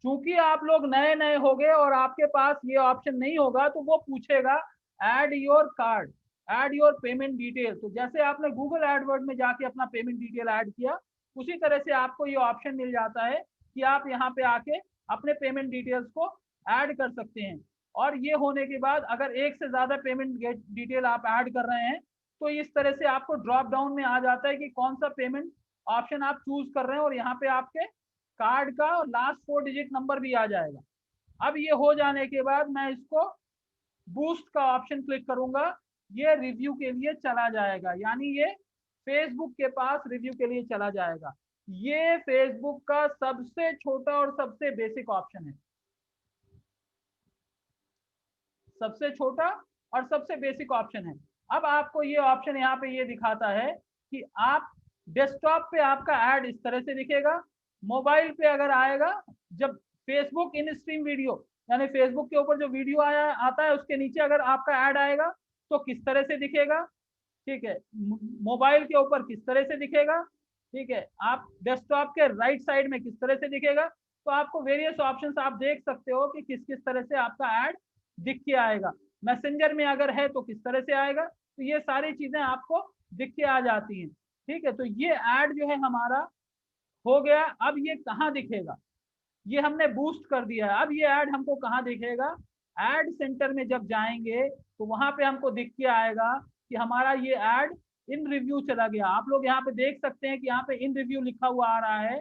चूंकि आप लोग नए नए हो गए और आपके पास ये ऑप्शन नहीं होगा तो वो पूछेगा add your card, add your payment detail. तो जैसे आपने गूगल एडवर्ड में जाके अपना पेमेंट डिटेल ऐड किया, उसी तरह से आपको ये ऑप्शन मिल जाता है कि आप यहाँ पे आके अपने पेमेंट डिटेल्स को ऐड कर सकते हैं। और ये होने के बाद अगर एक से ज्यादा पेमेंट डिटेल आप ऐड कर रहे हैं तो इस तरह से आपको ड्रॉप डाउन में आ जाता है कि कौन सा पेमेंट ऑप्शन आप चूज कर रहे हैं और यहाँ पे आपके कार्ड का लास्ट 4 डिजिट नंबर भी आ जाएगा। अब ये हो जाने के बाद मैं इसको बूस्ट का ऑप्शन क्लिक करूंगा, ये रिव्यू के लिए चला जाएगा, यानी ये फेसबुक के पास रिव्यू के लिए चला जाएगा। ये फेसबुक का सबसे छोटा और सबसे बेसिक ऑप्शन है, सबसे छोटा और सबसे बेसिक ऑप्शन है। अब आपको ये ऑप्शन यहाँ पे ये दिखाता है कि आप डेस्कटॉप पे आपका ऐड इस तरह से दिखेगा, मोबाइल पे अगर आएगा, जब फेसबुक इन स्ट्रीम वीडियो यानी फेसबुक के ऊपर जो वीडियो आया आता है उसके नीचे अगर आपका ऐड आएगा तो किस तरह से दिखेगा, ठीक है, मोबाइल के ऊपर किस तरह से दिखेगा, ठीक है, आप डेस्कटॉप के राइट साइड में किस तरह से दिखेगा। तो आपको वेरियस ऑप्शंस आप देख सकते हो कि किस किस तरह से आपका ऐड दिख के आएगा। मैसेंजर में अगर है तो किस तरह से आएगा, तो ये सारी चीजें आपको दिख के आ जाती हैं। ठीक है, तो ये ऐड जो है हमारा हो गया। अब ये कहाँ दिखेगा, ये हमने बूस्ट कर दिया है। अब ये ऐड हमको कहाँ दिखेगा, ऐड सेंटर में जब जाएंगे तो वहां पे हमको दिख के आएगा कि हमारा ये ऐड इन रिव्यू चला गया। आप लोग यहाँ पे देख सकते हैं कि यहाँ पे इन रिव्यू लिखा हुआ आ रहा है।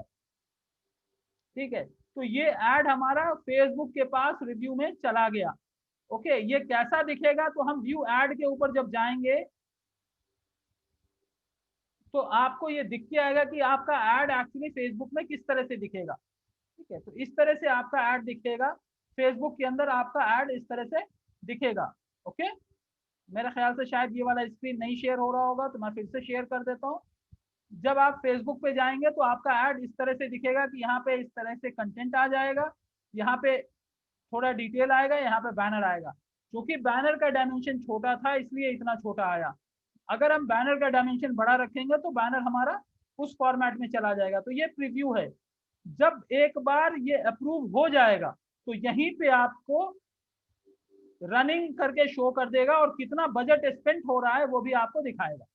ठीक है, तो ये ऐड हमारा फेसबुक के पास रिव्यू में चला गया। ओके, ये कैसा दिखेगा, तो हम व्यू ऐड के ऊपर जब जाएंगे तो आपको ये दिख के आएगा कि आपका ऐड एक्चुअली फेसबुक में किस तरह से दिखेगा। ठीक है, तो इस तरह से आपका ऐड दिखेगा फेसबुक के अंदर, आपका ऐड इस तरह से दिखेगा। ओके, मेरे ख्याल से शायद ये वाला स्क्रीन नहीं शेयर हो रहा होगा तो मैं फिर से शेयर कर देता हूँ। जब आप फेसबुक पे जाएंगे तो आपका ऐड इस तरह से दिखेगा कि यहाँ पे इस तरह से कंटेंट आ जाएगा, यहाँ पे थोड़ा डिटेल आएगा, यहाँ पे बैनर आएगा। क्योंकि बैनर का डायमेंशन छोटा था इसलिए इतना छोटा आया। अगर हम बैनर का डायमेंशन बड़ा रखेंगे तो बैनर हमारा उस फॉर्मेट में चला जाएगा। तो ये प्रीव्यू है। जब एक बार ये अप्रूव हो जाएगा तो यहीं पे आपको रनिंग करके शो कर देगा और कितना बजट स्पेंड हो रहा है वो भी आपको दिखाएगा।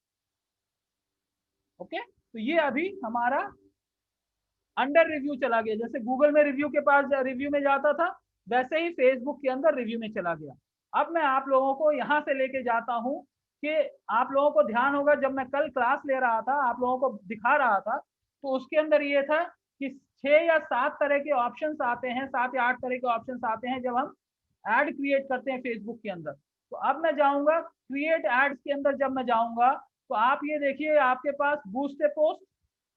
ओके, तो ये अभी हमारा अंडर रिव्यू चला गया। जैसे गूगल में रिव्यू के पास रिव्यू में जाता था, वैसे ही फेसबुक के अंदर रिव्यू में चला गया। अब मैं आप लोगों को यहाँ से लेके जाता हूँ कि आप लोगों को ध्यान होगा, जब मैं कल क्लास ले रहा था आप लोगों को दिखा रहा था, तो उसके अंदर ये था कि 6 या 7 तरह के ऑप्शंस आते हैं, 7 या 8 तरह के ऑप्शंस आते हैं जब हम एड क्रिएट करते हैं फेसबुक के अंदर। तो अब मैं जाऊंगा क्रिएट एड्स के अंदर। जब मैं जाऊंगा तो आप ये देखिए आपके पास बूस्ट ए पोस्ट।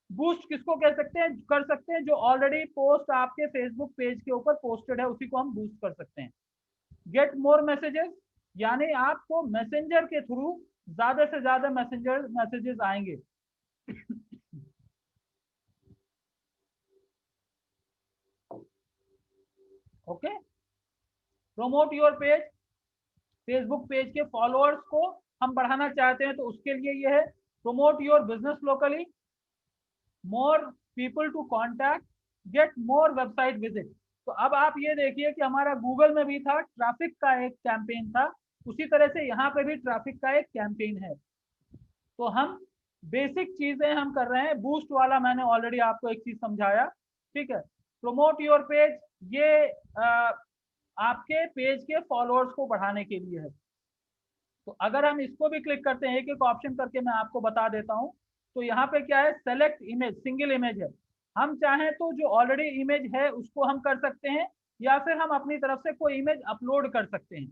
बूस्ट किसको कह सकते हैं, कर सकते हैं जो ऑलरेडी पोस्ट आपके फेसबुक पेज के ऊपर पोस्टेड है, उसी को हम बूस्ट कर सकते हैं। गेट मोर मैसेजेस, यानी आपको मैसेंजर के थ्रू ज्यादा से ज्यादा मैसेजेस आएंगे। Okay, promote your page, Facebook page के फॉलोअर्स को हम बढ़ाना चाहते हैं तो उसके लिए ये है। Promote your business locally, more people to contact, get more website visit. तो अब आप ये देखिए कि हमारा गूगल में भी था, ट्रैफिक का एक कैंपेन था, उसी तरह से यहाँ पे भी ट्रैफिक का एक कैंपेन है। तो हम बेसिक चीजें हम कर रहे हैं। बूस्ट वाला मैंने ऑलरेडी आपको एक चीज समझाया, ठीक है। प्रमोट योर पेज, ये आपके पेज के फॉलोअर्स को बढ़ाने के लिए है। तो अगर हम इसको भी क्लिक करते हैं, एक एक ऑप्शन करके मैं आपको बता देता हूं। तो यहाँ पे क्या है, सेलेक्ट इमेज, सिंगल इमेज है। हम चाहें तो जो ऑलरेडी इमेज है उसको हम कर सकते हैं, या फिर हम अपनी तरफ से कोई इमेज अपलोड कर सकते हैं।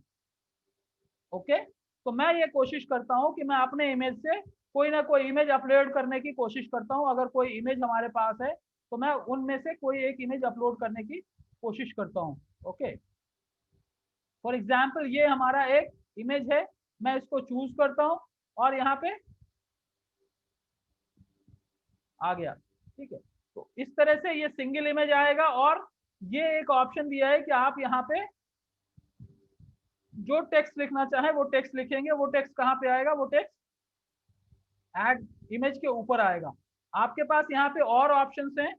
ओके, तो मैं ये कोशिश करता हूँ कि मैं अपने इमेज से कोई ना कोई इमेज अपलोड करने की कोशिश करता हूँ। अगर कोई इमेज हमारे पास है तो मैं उनमें से कोई एक इमेज अपलोड करने की कोशिश करता हूँ। ओके, फॉर एग्जाम्पल ये हमारा एक इमेज है, मैं इसको चूज करता हूँ और यहाँ पे आ गया, ठीक है। तो इस तरह से ये सिंगल इमेज आएगा। और ये एक ऑप्शन दिया है कि आप यहाँ पे जो टेक्स्ट लिखना चाहे वो टेक्स्ट लिखेंगे। वो टेक्स्ट कहाँ पे आएगा, वो टेक्स्ट ऐड इमेज के ऊपर आएगा। आपके पास यहाँ पे और ऑप्शंस हैं।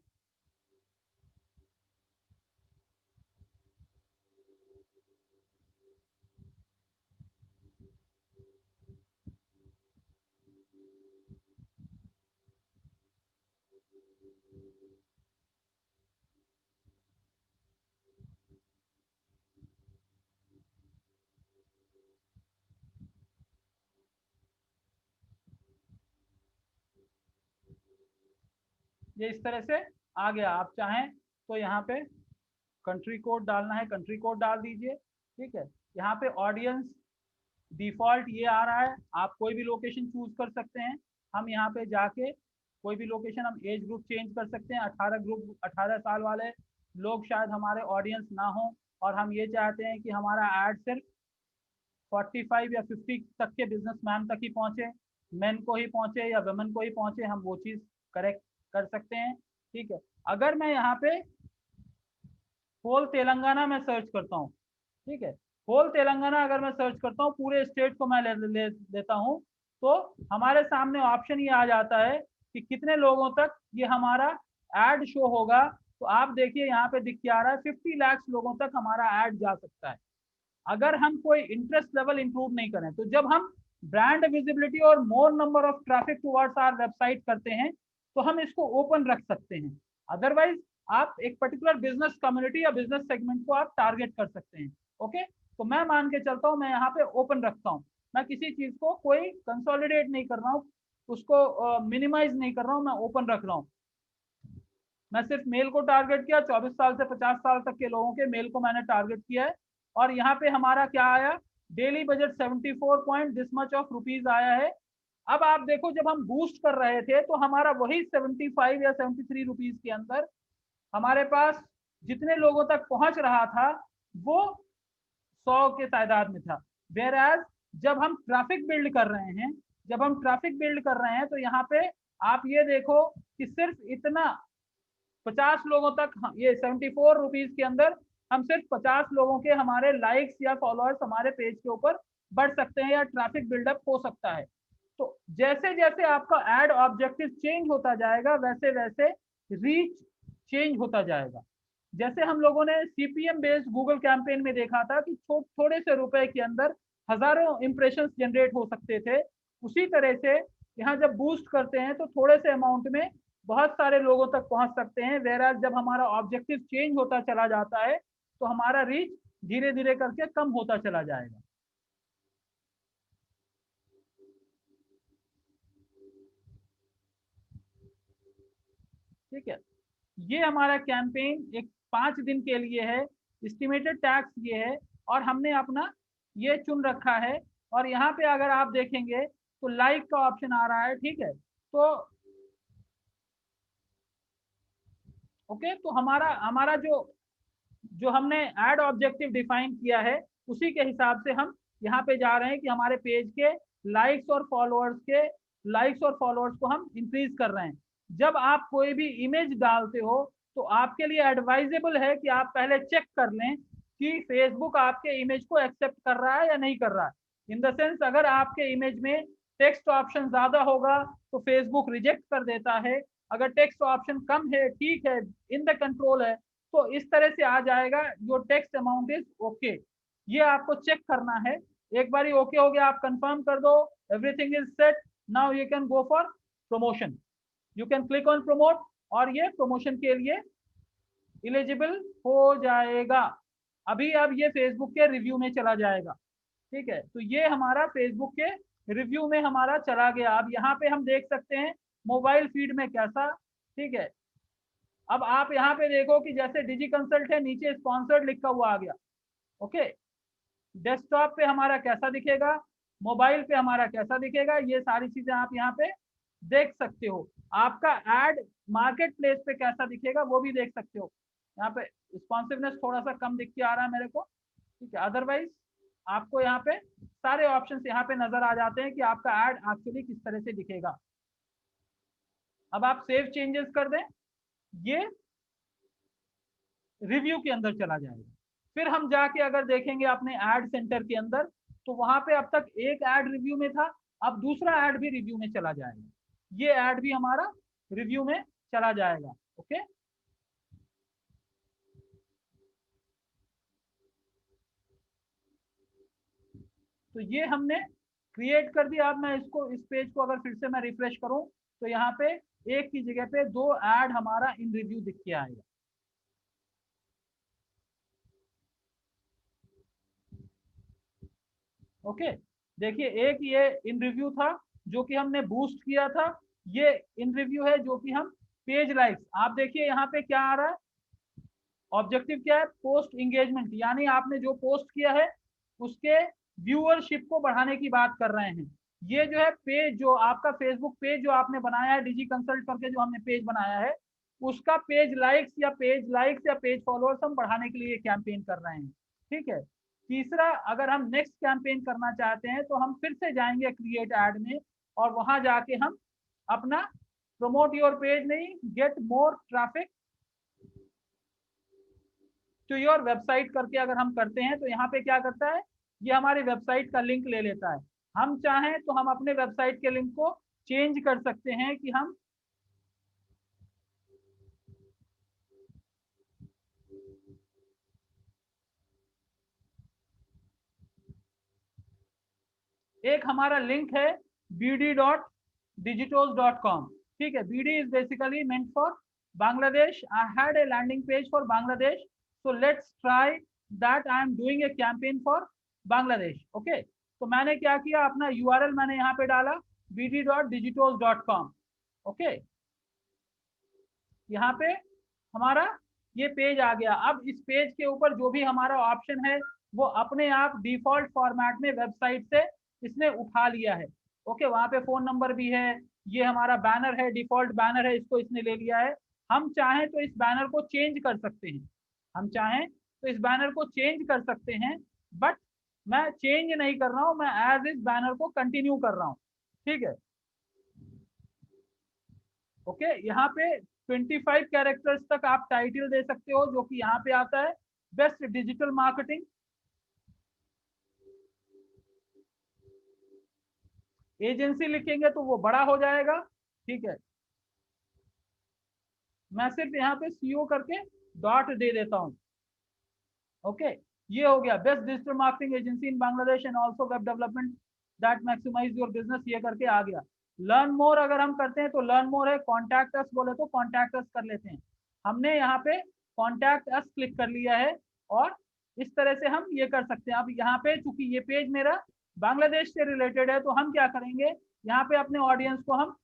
ये इस तरह से आ गया। आप चाहें तो यहाँ पे कंट्री कोड डालना है, कंट्री कोड डाल दीजिए, ठीक है। यहाँ पे ऑडियंस डिफॉल्ट ये आ रहा है, आप कोई भी लोकेशन चूज कर सकते हैं। हम यहाँ पे जाके कोई भी लोकेशन, हम एज ग्रुप चेंज कर सकते हैं। 18 साल वाले लोग शायद हमारे ऑडियंस ना हो, और हम ये चाहते हैं कि हमारा ऐड सिर्फ 45 या 50 तक के बिजनेसमैन तक ही पहुंचे, मेन को ही पहुंचे या वुमेन को ही पहुंचे, हम वो चीज करेक्ट कर सकते हैं, ठीक है। अगर मैं यहाँ पे होल तेलंगाना में सर्च करता हूँ, ठीक है, होल तेलंगाना अगर मैं सर्च करता हूँ, पूरे स्टेट को मैं ले लेता हूँ, तो हमारे सामने ऑप्शन ये आ जाता है कि कितने लोगों तक ये हमारा एड शो होगा। तो आप देखिए यहाँ पे दिख के आ रहा है 50 लाख लोगों तक हमारा एड जा सकता है, अगर हम कोई इंटरेस्ट लेवल इंप्रूव नहीं करें। तो जब हम ब्रांड विजिबिलिटी और more number of traffic towards our website करते हैं तो हम इसको ओपन रख सकते हैं। अदरवाइज आप एक पर्टिकुलर बिजनेस कम्युनिटी या बिजनेस सेगमेंट को आप टारगेट कर सकते हैं। ओके, तो मैं मान के चलता हूँ, मैं यहाँ पे ओपन रखता हूँ। मैं किसी चीज को कोई कंसोलिडेट नहीं कर रहा हूँ, उसको मिनिमाइज नहीं कर रहा हूँ, मैं ओपन रख रहा हूँ। मैं सिर्फ मेल को टारगेट किया, 24 साल से 50 साल तक के लोगों के मेल को मैंने टारगेट किया है। और यहाँ पे हमारा क्या आया, daily budget 74 point this much of rupees आया है। अब आप देखो, जब हम बूस्ट कर रहे थे तो हमारा वही 75 या 73 रुपीज के अंदर हमारे पास जितने लोगों तक पहुंच रहा था वो 100 के तादाद में था। वेयर एज जब हम ट्रैफिक बिल्ड कर रहे हैं, तो यहाँ पे आप ये देखो कि सिर्फ इतना 50 लोगों तक ये 74 रुपीज के अंदर हम सिर्फ 50 लोगों के हमारे लाइक्स या फॉलोअर्स हमारे पेज के ऊपर बढ़ सकते हैं या ट्रैफिक बिल्डअप हो सकता है। तो जैसे जैसे आपका एड ऑब्जेक्टिव चेंज होता जाएगा वैसे वैसे रीच चेंज होता जाएगा। जैसे हम लोगों ने सीपीएम बेस्ड गूगल कैंपेन में देखा था कि थोड़े से रुपए के अंदर हजारों इंप्रेशंस जनरेट हो सकते थे, उसी तरह से यहाँ जब बूस्ट करते हैं तो थोड़े से अमाउंट में बहुत सारे लोगों तक पहुंच सकते हैं। वेराज जब हमारा ऑब्जेक्टिव चेंज होता चला जाता है तो हमारा रीच धीरे धीरे करके कम होता चला जाएगा। ठीक है, ये हमारा कैंपेन एक 5 दिन के लिए है। एस्टिमेटेड टैक्स ये है और हमने अपना ये चुन रखा है। और यहाँ पे अगर आप देखेंगे तो लाइक का ऑप्शन आ रहा है। ठीक है, तो ओके, तो हमारा हमारा जो जो हमने एड ऑब्जेक्टिव डिफाइन किया है उसी के हिसाब से हम यहाँ पे जा रहे हैं कि हमारे पेज के लाइक्स और फॉलोअर्स को हम इंक्रीज कर रहे हैं। जब आप कोई भी इमेज डालते हो तो आपके लिए एडवाइजेबल है कि आप पहले चेक कर लें कि फेसबुक आपके इमेज को एक्सेप्ट कर रहा है या नहीं कर रहा है। इन द सेंस अगर आपके इमेज में टेक्स्ट ऑप्शन ज्यादा होगा तो फेसबुक रिजेक्ट कर देता है। अगर टेक्स्ट ऑप्शन कम है, ठीक है, इन द कंट्रोल है, तो इस तरह से आ जाएगा your text amount is okay. ये आपको चेक करना है। एक बार ओके हो गया, आप कंफर्म कर दो everything is set, now you can go for promotion, you can click on promote और ये प्रमोशन के लिए एलिजिबल हो जाएगा। अभी अब ये फेसबुक के रिव्यू में चला जाएगा। ठीक है, तो ये हमारा फेसबुक के रिव्यू में हमारा चला गया। अब यहाँ पे हम देख सकते हैं मोबाइल फीड में कैसा। ठीक है, अब आप यहाँ पे देखो कि जैसे डिजी कंसल्ट है, नीचे स्पॉन्सर्ड लिखा हुआ आ गया। ओके, डेस्कटॉप पे हमारा कैसा दिखेगा, मोबाइल पे हमारा कैसा दिखेगा, ये सारी चीजें आप यहाँ पे देख सकते हो। आपका एड मार्केट प्लेस पे कैसा दिखेगा वो भी देख सकते हो। यहाँ पे रिस्पॉन्सिवनेस थोड़ा सा कम दिख के आ रहा है मेरे को। ठीक है, अदरवाइज आपको यहाँ पे सारे ऑप्शंस यहाँ पे नजर आ जाते हैं कि आपका एड एक्चुअली किस तरह से दिखेगा। अब आप सेव चेंजेस कर दें, ये रिव्यू के अंदर चला जाएगा। फिर हम जाके अगर देखेंगे अपने एड सेंटर के अंदर तो वहां पे अब तक एक ऐड रिव्यू में था, अब दूसरा ऐड भी रिव्यू में चला जाएगा। ये ऐड भी हमारा रिव्यू में चला जाएगा। ओके, तो ये हमने क्रिएट कर दिया। अब मैं इसको, इस पेज को अगर फिर से मैं रिफ्रेश करूं तो यहाँ पे एक की जगह पे 2 ऐड हमारा इन रिव्यू दिख के आएगा। ओके, देखिए एक ये इन रिव्यू था जो कि हमने बूस्ट किया था, ये इन रिव्यू है जो कि हम पेज लाइक्स। आप देखिए यहाँ पे क्या आ रहा है, ऑब्जेक्टिव क्या है, पोस्ट इंगेजमेंट, यानी आपने जो पोस्ट किया है उसके व्यूअरशिप को बढ़ाने की बात कर रहे हैं। ये जो है पेज, जो आपका फेसबुक पेज जो आपने बनाया है डिजी कंसल्ट करके, जो हमने पेज बनाया है उसका पेज लाइक्स या पेज फॉलोअर्स हम बढ़ाने के लिए कैंपेन कर रहे हैं। ठीक है, तीसरा, अगर हम नेक्स्ट कैंपेन करना चाहते हैं तो हम फिर से जाएंगे क्रिएट ऐड में और वहां जाके हम अपना प्रमोट योर पेज नहीं, get more traffic to your website करके अगर हम करते हैं तो यहाँ पे क्या करता है, ये हमारी वेबसाइट का लिंक ले लेता है। हम चाहें तो हम अपने वेबसाइट के लिंक को चेंज कर सकते हैं कि हम एक हमारा लिंक है bd.digitos.com। ठीक है, bd is basically meant for Bangladesh. I had a landing page for Bangladesh, so let's try that. I am doing a campaign for Bangladesh. Okay, तो मैंने क्या किया, अपना URL मैंने यहाँ पे डाला bd.digitos.com। ओके, यहाँ पे हमारा ये पेज आ गया। अब इस पेज के ऊपर जो भी हमारा ऑप्शन है वो अपने आप डिफॉल्ट फॉर्मेट में वेबसाइट से इसने उठा लिया है। ओके, वहां पे फोन नंबर भी है, ये हमारा बैनर है, डिफॉल्ट बैनर है, इसको इसने ले लिया है। हम चाहें तो इस बैनर को चेंज कर सकते हैं, बट मैं चेंज नहीं कर रहा हूं, मैं एज इस बैनर को कंटिन्यू कर रहा हूं। ठीक है, ओके, यहाँ पे 25 कैरेक्टर्स तक आप टाइटल दे सकते हो, जो कि यहाँ पे आता है बेस्ट डिजिटल मार्केटिंग। एजेंसी लिखेंगे तो वो बड़ा हो जाएगा, ठीक है। मैं सिर्फ यहाँ पे सीओ करके डॉट दे देता हूँ। ओके, ये हो गया best digital marketing agency in Bangladesh and also web development that maximise your business, ये करके आ गया। लर्न मोर अगर हम करते हैं तो लर्न मोर है, कॉन्टैक्ट अस बोले तो कॉन्टैक्ट अस कर लेते हैं। हमने यहाँ पे कॉन्टैक्ट अस क्लिक कर लिया है और इस तरह से हम ये कर सकते हैं। अब यहाँ पे चूंकि ये पेज मेरा बांग्लादेश से रिलेटेड है, तो हम क्या करेंगे, यहाँ पे अपने ऑडियंस को हम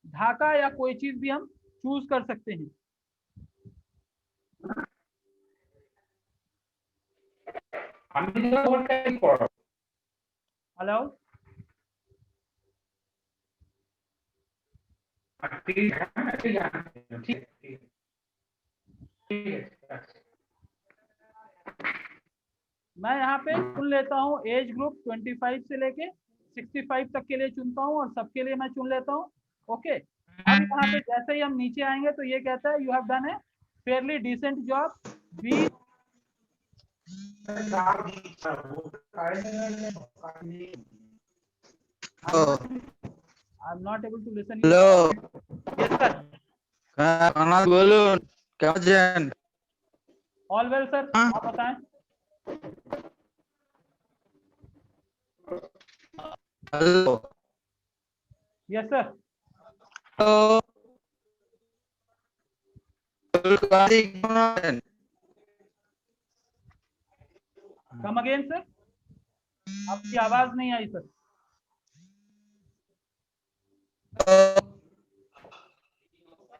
ढाका या कोई चीज भी हम चूज कर सकते हैं। हेलो, मैं यहाँ पे चुन लेता हूँ एज ग्रुप 25 से लेके 65 तक के लिए चुनता हूँ और सबके लिए मैं चुन लेता हूँ। ओके, अब यहाँ पे जैसे ही हम नीचे आएंगे तो ये कहता है you have done a fairly decent job, be I am not able to listen. Hello, yes sir. Anath बोलून কেমন আছেন? ऑल वेल सर, आप बताएं। Hello, yes sir. हेलो, কেমন আছেন? कम अगेन सर, आपकी आवाज नहीं आई सर।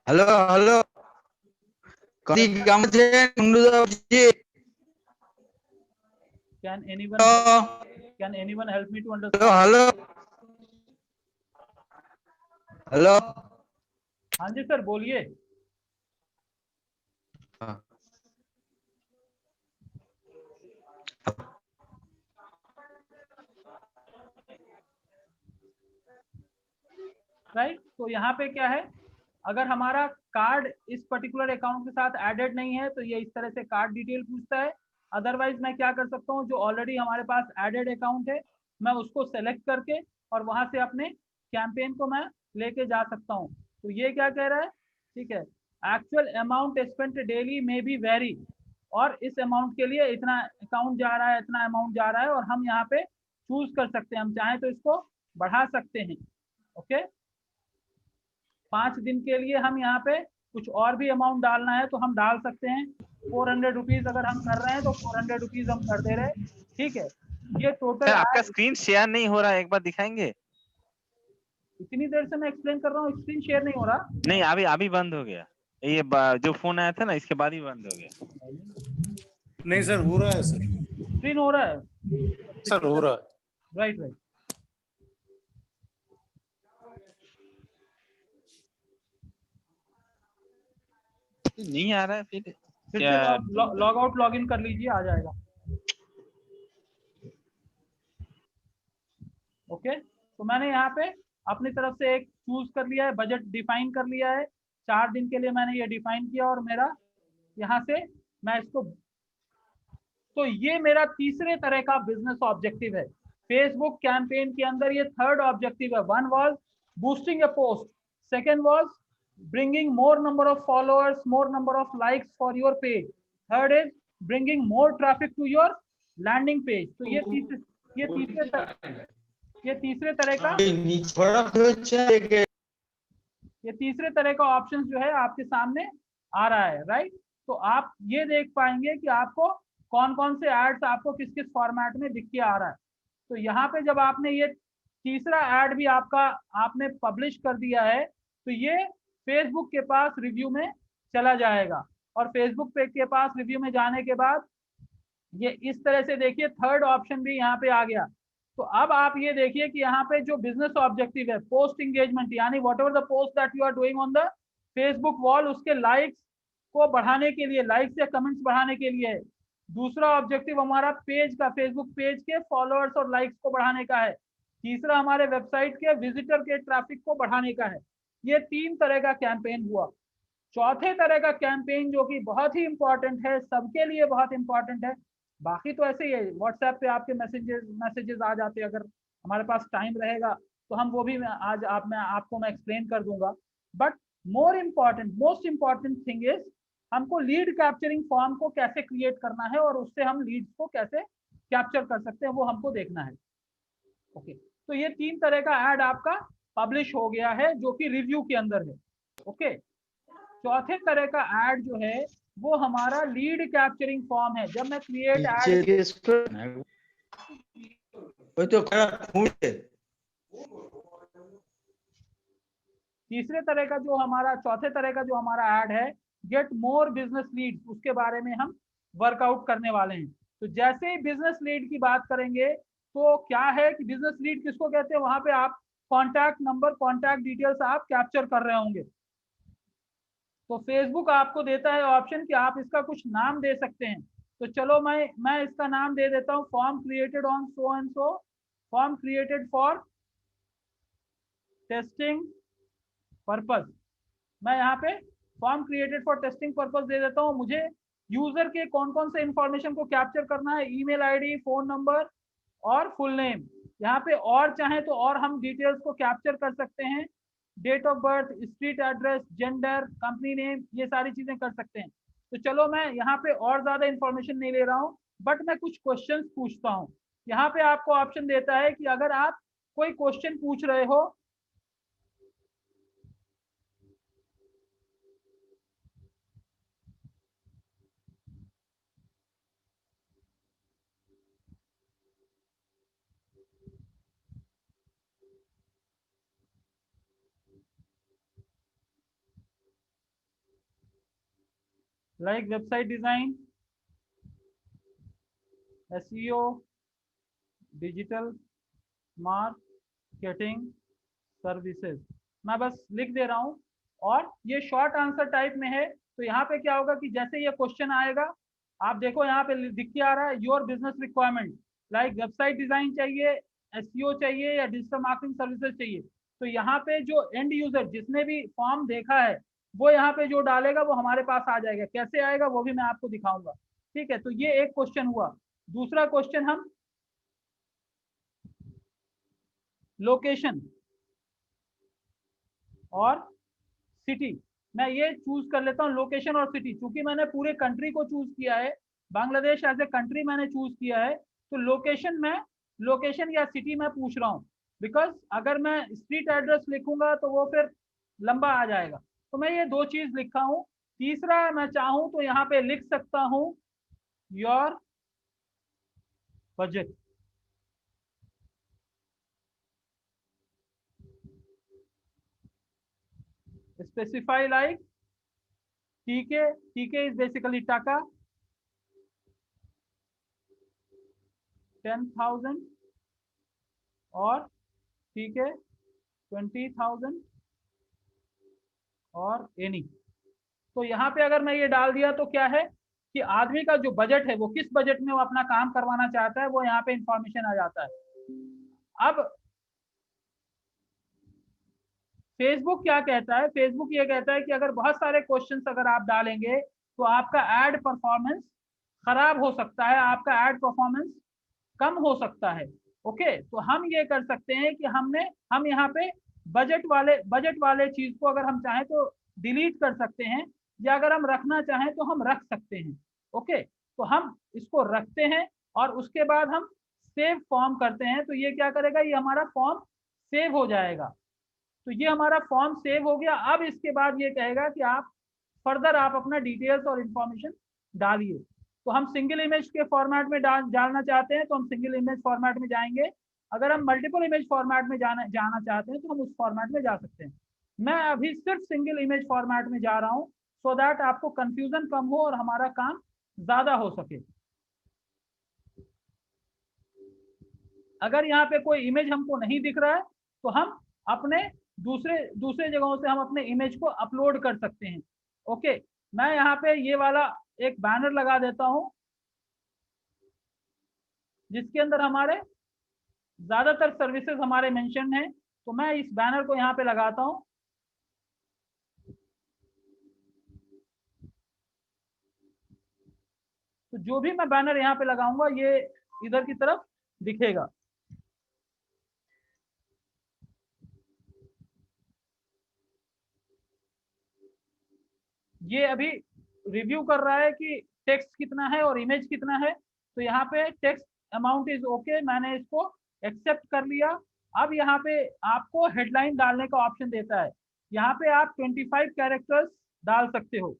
हेलो, हेलो, কেমন আছেন? মুন্ডুদাজি, can anyone help me to hello, understand? Hello, hello, हाँ जी सर, बोलिए। राइट, तो यहाँ पे क्या है, अगर हमारा कार्ड इस पर्टिकुलर अकाउंट के साथ एडेड नहीं है तो ये इस तरह से कार्ड डिटेल पूछता है। अदरवाइज मैं क्या कर सकता हूँ, जो ऑलरेडी हमारे पास एडेड अकाउंट है मैं उसको सेलेक्ट करके और वहां से अपने कैंपेन को मैं लेके जा सकता हूँ। तो ये क्या कह रहा है, ठीक है, एक्चुअल अमाउंट स्पेंट डेली में भी वेरी, और इस अमाउंट के लिए इतना अकाउंट जा रहा है, इतना अमाउंट जा रहा है, और हम यहाँ पे चूज कर सकते हैं, हम चाहें तो इसको बढ़ा सकते हैं। ओके, 5 दिन के लिए हम यहाँ पे कुछ और भी अमाउंट डालना है तो हम डाल सकते हैं। 400 रुपीज अगर हम कर रहे हैं तो 400 रुपीज हम कर दे रहे हैं, ठीक है। ये टोटल आपका स्क्रीन शेयर नहीं हो रहा है, एक बार दिखाएंगे? इतनी देर से मैं एक्सप्लेन कर रहा हूँ, स्क्रीन शेयर नहीं हो रहा। नहीं, अभी अभी बंद हो गया। ये जो फोन आया था ना, इसके बाद ही बंद हो गया। नहीं सर, हो रहा है सर। स्क्रीन हो रहा है सर हो रहा है। Right right. नहीं आ रहा है फिर फिर क्या? से लॉग आउट लॉग इन कर लीजिए, आ जाएगा। ओके, तो मैंने यहाँ पे अपनी तरफ से एक चूज कर लिया है, बजट डिफाइन कर लिया है। 4 दिन के लिए मैंने ये डिफाइन किया और मेरा यहाँ से मैं इसको, तो ये मेरा तीसरे तरह का बिजनेस ऑब्जेक्टिव है फेसबुक कैंपेन के अंदर। ये थर्ड ऑब्जेक्टिव है। One was boosting a post, second was bringing more number of followers, more number of likes for your page, third is bringing more traffic to your landing page। तो ये तीसरे तरह का ये तीसरे तरह का ऑप्शन जो है आपके सामने आ रहा है, राइट। तो आप ये देख पाएंगे कि आपको कौन कौन से एड्स आपको किस किस फॉर्मेट में दिख के आ रहा है। तो यहाँ पे जब आपने ये तीसरा एड भी आपने पब्लिश कर दिया है तो ये फेसबुक के पास रिव्यू में चला जाएगा, और फेसबुक पे के पास रिव्यू में जाने के बाद ये इस तरह से देखिए थर्ड ऑप्शन भी यहाँ पे आ गया। तो अब आप ये देखिए कि यहाँ पे जो बिजनेस ऑब्जेक्टिव है पोस्ट इंगेजमेंट, यानी whatever the post that you are doing on the Facebook wall, उसके लाइक्स को बढ़ाने के लिए, लाइक्स या कमेंट्स बढ़ाने के लिए है। दूसरा ऑब्जेक्टिव हमारा पेज का, फेसबुक पेज के फॉलोअर्स और लाइक्स को बढ़ाने का है। तीसरा हमारे वेबसाइट के विजिटर के ट्रैफिक को बढ़ाने का है। ये 3 तरह का कैंपेन हुआ। चौथे तरह का कैंपेन जो कि बहुत ही इंपॉर्टेंट है, सबके लिए बहुत इंपॉर्टेंट है, बाकी तो ऐसे ही है, व्हाट्सएप पे आपके मैसेजेस आ जाते हैं, अगर हमारे पास टाइम रहेगा तो हम वो भी आज मैं आपको एक्सप्लेन कर दूंगा। But most important thing is हमको लीड कैप्चरिंग फॉर्म को कैसे क्रिएट करना है और उससे हम लीड्स को कैसे कैप्चर कर सकते हैं वो हमको देखना है। ओके, तो ये 3 तरह का ऐड आपका पब्लिश हो गया है जो कि रिव्यू के अंदर है। ओके, चौथे तरह का ऐड जो है वो हमारा लीड कैप्चरिंग फॉर्म है। जब मैं क्रिएट ऐड, ওই তো খারাপ ঘুরছে। तीसरे तरह का जो हमारा चौथे तरह का जो हमारा ऐड है गेट मोर बिजनेस लीड, उसके बारे में हम वर्कआउट करने वाले हैं। तो जैसे ही बिजनेस लीड की बात करेंगे तो क्या है कि बिजनेस लीड किसको कहते हैं, वहां पे आप कॉन्टैक्ट नंबर, कॉन्टैक्ट डिटेल्स आप कैप्चर कर रहे होंगे। तो फेसबुक आपको देता है ऑप्शन कि आप इसका कुछ नाम दे सकते हैं। तो चलो मैं इसका नाम दे देता हूँ, form created on so and so, form created for testing purpose. मैं यहाँ पे form created for testing purpose दे देता हूँ। मुझे यूजर के कौन कौन से इंफॉर्मेशन को कैप्चर करना है, ईमेल आईडी, फोन नंबर और फुल नेम। यहाँ पे और चाहे तो और हम डिटेल्स को कैप्चर कर सकते हैं, date of birth, street address, gender, company name, ये सारी चीजें कर सकते हैं। तो चलो मैं यहाँ पे और ज्यादा इंफॉर्मेशन नहीं ले रहा हूँ, बट मैं कुछ क्वेश्चंस पूछता हूँ। यहाँ पे आपको ऑप्शन देता है कि अगर आप कोई क्वेश्चन पूछ रहे हो, like website design, SEO, digital marketing services, मैं बस लिख दे रहा हूँ और ये शॉर्ट आंसर टाइप में है। तो यहाँ पे क्या होगा कि जैसे ये क्वेश्चन आएगा, आप देखो यहाँ पे दिख के आ रहा है your business requirement, like website design चाहिए, एसईओ चाहिए या डिजिटल मार्केटिंग सर्विसेज चाहिए। तो यहाँ पे जो एंड यूजर जिसने भी फॉर्म देखा है वो यहाँ पे जो डालेगा वो हमारे पास आ जाएगा। कैसे आएगा वो भी मैं आपको दिखाऊंगा। ठीक है, तो ये एक क्वेश्चन हुआ। दूसरा क्वेश्चन, हम लोकेशन और सिटी, मैं ये चूज कर लेता हूँ लोकेशन और सिटी। चूंकि मैंने पूरे कंट्री को चूज किया है, बांग्लादेश एज ए कंट्री मैंने चूज किया है, तो लोकेशन या सिटी मैं पूछ रहा हूँ। बिकॉज अगर मैं स्ट्रीट एड्रेस लिखूंगा तो वो फिर लंबा आ जाएगा, तो मैं ये 2 चीज लिखा हूँ। तीसरा मैं चाहूँ तो यहाँ पे लिख सकता हूँ योर बजट। स्पेसिफाई लाइक टीके इज बेसिकली टाका 10,000 और ठीक है 20,000 और एनी। तो यहाँ पे अगर मैं ये डाल दिया तो क्या है कि आदमी का जो बजट है वो किस बजट में वो अपना काम करवाना चाहता है वो यहाँ पे इंफॉर्मेशन आ जाता है। अब फेसबुक क्या कहता है, फेसबुक ये कहता है कि अगर बहुत सारे क्वेश्चंस अगर आप डालेंगे तो आपका एड परफॉर्मेंस खराब हो सकता है, आपका एड परफॉर्मेंस कम हो सकता है। ओके, तो हम ये कर सकते हैं कि हम यहाँ पे बजट वाले चीज को अगर हम चाहें तो डिलीट कर सकते हैं, या अगर हम रखना चाहें तो हम रख सकते हैं। ओके, तो हम इसको रखते हैं और उसके बाद हम सेव फॉर्म करते हैं। तो ये क्या करेगा, ये हमारा फॉर्म सेव हो जाएगा। तो ये हमारा फॉर्म सेव हो गया। अब इसके बाद ये कहेगा कि आप फर्दर आप अपना डिटेल्स और इंफॉर्मेशन डालिए। तो हम सिंगल इमेज के फॉर्मेट में डालना चाहते हैं तो हम सिंगल इमेज फॉर्मेट में जाएंगे। अगर हम मल्टीपल इमेज फॉर्मेट में जाना चाहते हैं तो हम उस फॉर्मेट में जा सकते हैं। मैं अभी सिर्फ सिंगल इमेज फॉर्मेट में जा रहा हूँ सो दैट आपको कंफ्यूजन कम हो और हमारा काम ज्यादा हो सके। अगर यहाँ पे कोई इमेज हमको नहीं दिख रहा है तो हम अपने दूसरे जगहों से हम अपने इमेज को अपलोड कर सकते हैं। ओके, मैं यहाँ पे ये वाला एक बैनर लगा देता हूँ जिसके अंदर हमारे ज्यादातर सर्विसेज हमारे मेंशन हैं। तो मैं इस बैनर को यहाँ पे लगाता हूँ तो जो भी मैं बैनर यहाँ पे लगाऊंगा ये इधर की तरफ दिखेगा। ये अभी रिव्यू कर रहा है कि टेक्स्ट कितना है और इमेज कितना है। तो यहाँ पे टेक्स्ट अमाउंट इज ओके, मैंने इसको एक्सेप्ट कर लिया। अब यहाँ पे आपको हेडलाइन डालने का ऑप्शन देता है। यहाँ पे आप 25 कैरेक्टर्स डाल सकते हो।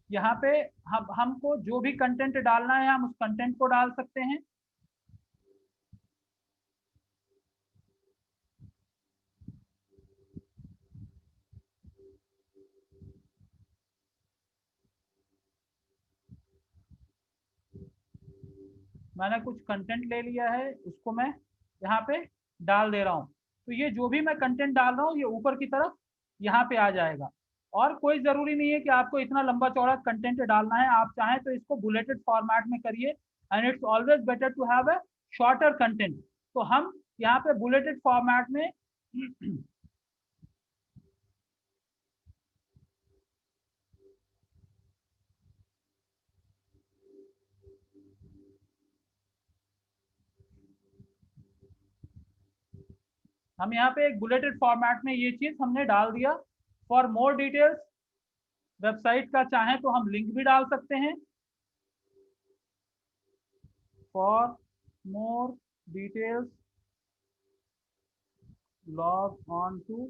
यहाँ पे हमको जो भी कंटेंट डालना है हम उस कंटेंट को डाल सकते हैं। मैंने कुछ कंटेंट ले लिया है, उसको मैं यहाँ पे डाल दे रहा हूँ। तो ये जो भी मैं कंटेंट डाल रहा हूँ ये ऊपर की तरफ यहाँ पे आ जाएगा। और कोई ज़रूरी नहीं है कि आपको इतना लंबा चौड़ा कंटेंट डालना है, आप चाहें तो इसको बुलेटेड फॉर्मेट में करिए। And it's always better to have a shorter content. तो हम यहाँ पे बुलेटेड फॉर्मेट में हम यहाँ पे एक बुलेटेड फॉर्मेट में ये चीज हमने डाल दिया। फॉर मोर डिटेल्स वेबसाइट का चाहें तो हम लिंक भी डाल सकते हैं। For more details log on to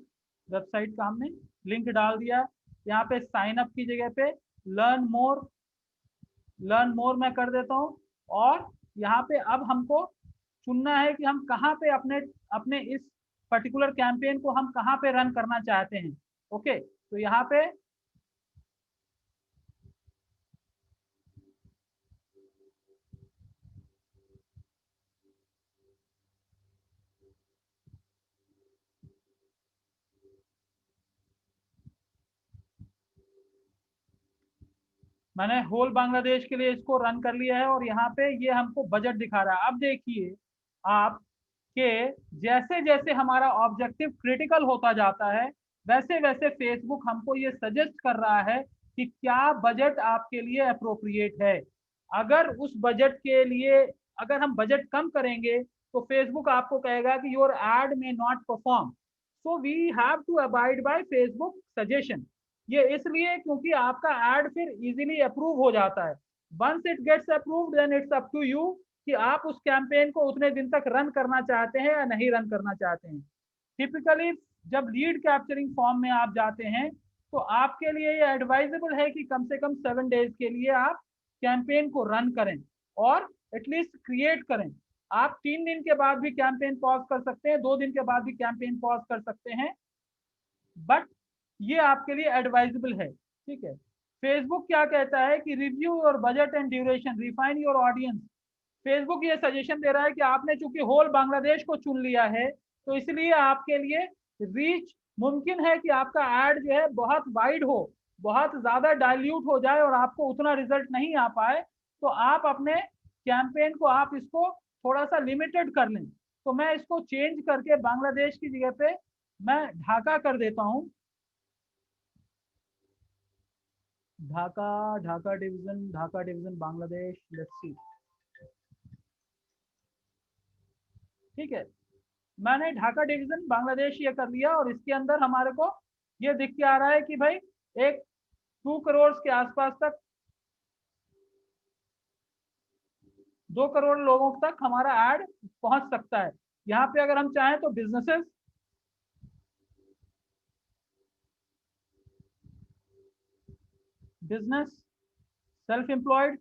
website का हमने लिंक डाल दिया। यहाँ पे साइन अप की जगह पे लर्न मोर मैं कर देता हूँ। और यहाँ पे अब हमको चुनना है कि हम कहाँ पे अपने अपने इस पर्टिकुलर कैंपेन को हम कहाँ पे रन करना चाहते हैं। ओके, तो यहाँ पे मैंने होल बांग्लादेश के लिए इसको रन कर लिया है और यहाँ पे ये हमको बजट दिखा रहा है। अब देखिए आप के जैसे जैसे हमारा ऑब्जेक्टिव क्रिटिकल होता जाता है वैसे वैसे फेसबुक हमको ये सजेस्ट कर रहा है कि क्या बजट आपके लिए अप्रोप्रिएट है। अगर उस बजट के लिए अगर हम बजट कम करेंगे तो फेसबुक आपको कहेगा कि योर एड में not perform. So we have to abide by Facebook suggestion. ये इसलिए क्योंकि आपका एड फिर इजीली अप्रूव हो जाता है। Once it gets approved then it's up to you कि आप उस कैंपेन को उतने दिन तक रन करना चाहते हैं या नहीं रन करना चाहते हैं। टिपिकली जब लीड कैप्चरिंग फॉर्म में आप जाते हैं तो आपके लिए ये एडवाइजेबल है कि कम से कम 7 डेज के लिए आप कैंपेन को रन करें और एटलीस्ट क्रिएट करें। आप 3 दिन के बाद भी कैंपेन पॉज कर सकते हैं, 2 दिन के बाद भी कैंपेन पॉज कर सकते हैं, बट ये आपके लिए एडवाइजेबल है। ठीक है, फेसबुक क्या कहता है कि review your budget and duration, refine your audience. Facebook ये सजेशन दे रहा है कि आपने चूंकि होल बांग्लादेश को चुन लिया है तो इसलिए आपके लिए रीच मुमकिन है कि आपका एड जो है बहुत वाइड हो, बहुत ज्यादा डाइल्यूट हो जाए और आपको उतना रिजल्ट नहीं आ पाए। तो आप अपने कैंपेन को आप इसको थोड़ा सा लिमिटेड कर लें। तो मैं इसको चेंज करके बांग्लादेश की जगह पे मैं ढाका कर देता हूँ। Dhaka Dhaka division Bangladesh, let's see. ठीक है, मैंने ढाका डिवीजन बांग्लादेश ये कर लिया और इसके अंदर हमारे को ये दिख के आ रहा है कि भाई एक 2 करोड़ के आसपास तक 2 करोड़ लोगों तक हमारा ऐड पहुंच सकता है। यहाँ पे अगर हम चाहें तो बिजनेसेस, बिजनेस, सेल्फ एम्प्लॉयड,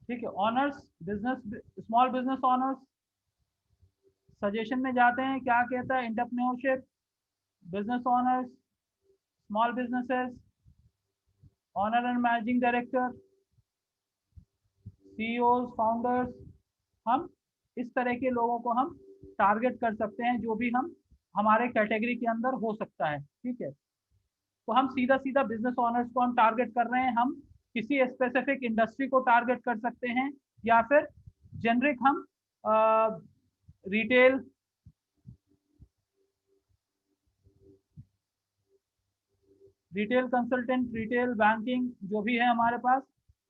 ठीक है, owners, business, small business owners. Suggestion में जाते हैं क्या कहता है, entrepreneurship, business owners, small businesses, owner and managing director, CEOs, founders, हम इस तरह के लोगों को हम टारगेट कर सकते हैं, जो भी हम हमारे कैटेगरी के अंदर हो सकता है। ठीक है, तो हम सीधा सीधा बिजनेस ओनर्स को हम टारगेट कर रहे हैं, हम किसी स्पेसिफिक इंडस्ट्री को टारगेट कर सकते हैं, या फिर जेनरिक हम retail, retail consultant, retail banking जो भी है हमारे पास,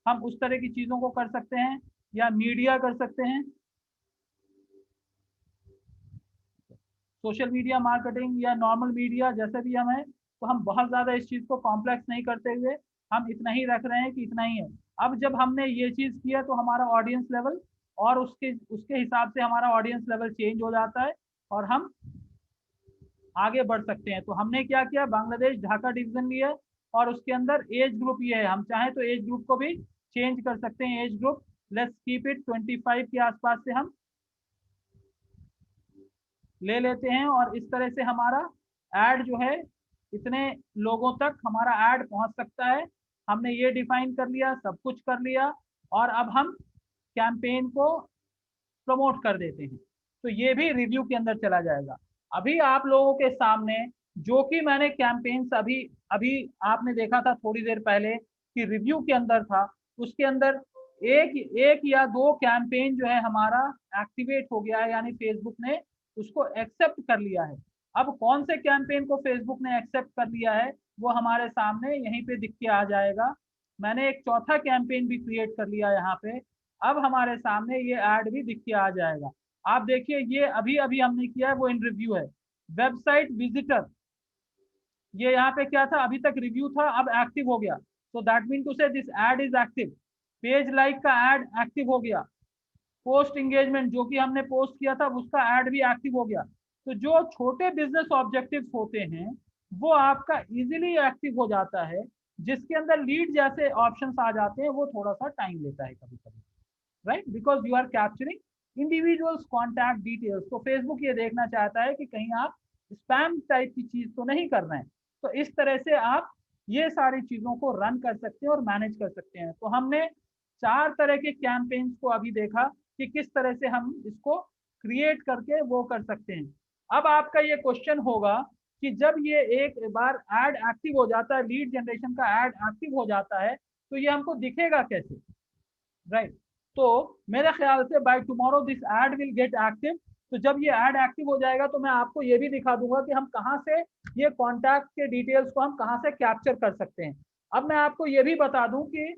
हम उस तरह की चीज़ों को कर सकते हैं, या मीडिया कर सकते हैं, सोशल मीडिया मार्केटिंग या नॉर्मल मीडिया, जैसे भी हम है। तो हम बहुत ज़्यादा इस चीज़ को कॉम्प्लेक्स नहीं करते हुए हम इतना ही रख रहे हैं कि इतना ही है। अब जब हमने ये चीज़ किया तो हमारा ऑडियंस लेवल और उसके उसके हिसाब से हमारा ऑडियंस लेवल चेंज हो जाता है और हम आगे बढ़ सकते हैं। तो हमने क्या किया, बांग्लादेश ढाका डिवीजन लिया और उसके अंदर एज ग्रुप ये है, हम चाहें तो एज ग्रुप को भी चेंज कर सकते हैं। Age group let's keep it 25 के आसपास से हम ले लेते हैं, और इस तरह से हमारा ऐड जो है इतने लोगों तक हमारा ऐड पहुंच सकता है। हमने ये डिफाइन कर लिया, सब कुछ कर लिया, और अब हम कैंपेन को प्रमोट कर देते हैं। तो ये भी रिव्यू के अंदर चला जाएगा। अभी आप लोगों के सामने जो कि मैंने कैंपेन्स अभी अभी आपने देखा था थोड़ी देर पहले कि रिव्यू के अंदर था, उसके अंदर एक या दो कैंपेन जो है हमारा एक्टिवेट हो गया है, यानी फेसबुक ने उसको एक्सेप्ट कर लिया है। अब कौन से कैंपेन को फेसबुक ने एक्सेप्ट कर लिया है वो हमारे सामने यहीं पे दिख के आ जाएगा। मैंने एक चौथा कैंपेन भी क्रिएट कर लिया यहाँ पे, अब हमारे सामने ये ऐड भी दिख के आ जाएगा। आप देखिए, ये अभी अभी हमने किया है, वो इन रिव्यू है। वेबसाइट विजिटर, ये यहाँ पे क्या था, अभी तक रिव्यू था, अब एक्टिव हो गया। So that mean to say this ad is active. Page like का एड एक्टिव हो गया। पोस्ट इंगेजमेंट, जो कि हमने पोस्ट किया था उसका ऐड भी एक्टिव हो गया। तो जो छोटे बिजनेस ऑब्जेक्टिव्स होते हैं वो आपका इजीली एक्टिव हो जाता है। जिसके अंदर लीड जैसे ऑप्शंस आ जाते हैं वो थोड़ा सा टाइम लेता है कभी कभी, right, because you are capturing individuals contact details. तो फेसबुक ये देखना चाहता है कि कहीं आप स्पैम टाइप की चीज तो नहीं कर रहे हैं। तो इस तरह से आप ये सारी चीजों को रन कर सकते हैं और मैनेज कर सकते हैं। तो हमने 4 तरह के कैंपेन्स को अभी देखा कि किस तरह से हम इसको क्रिएट करके वो कर सकते हैं। अब आपका ये क्वेश्चन होगा कि जब ये एक बार एड एक्टिव हो जाता है, लीड जनरेशन का एड एक्टिव हो जाता है, तो ये हमको दिखेगा कैसे, राइट? तो मेरे ख्याल से by tomorrow this ad will get active. तो जब ये एड एक्टिव हो जाएगा तो मैं आपको ये भी दिखा दूंगा कि हम कहाँ से ये कॉन्टैक्ट के डिटेल्स को हम कहाँ से कैप्चर कर सकते हैं। अब मैं आपको ये भी बता दूं कि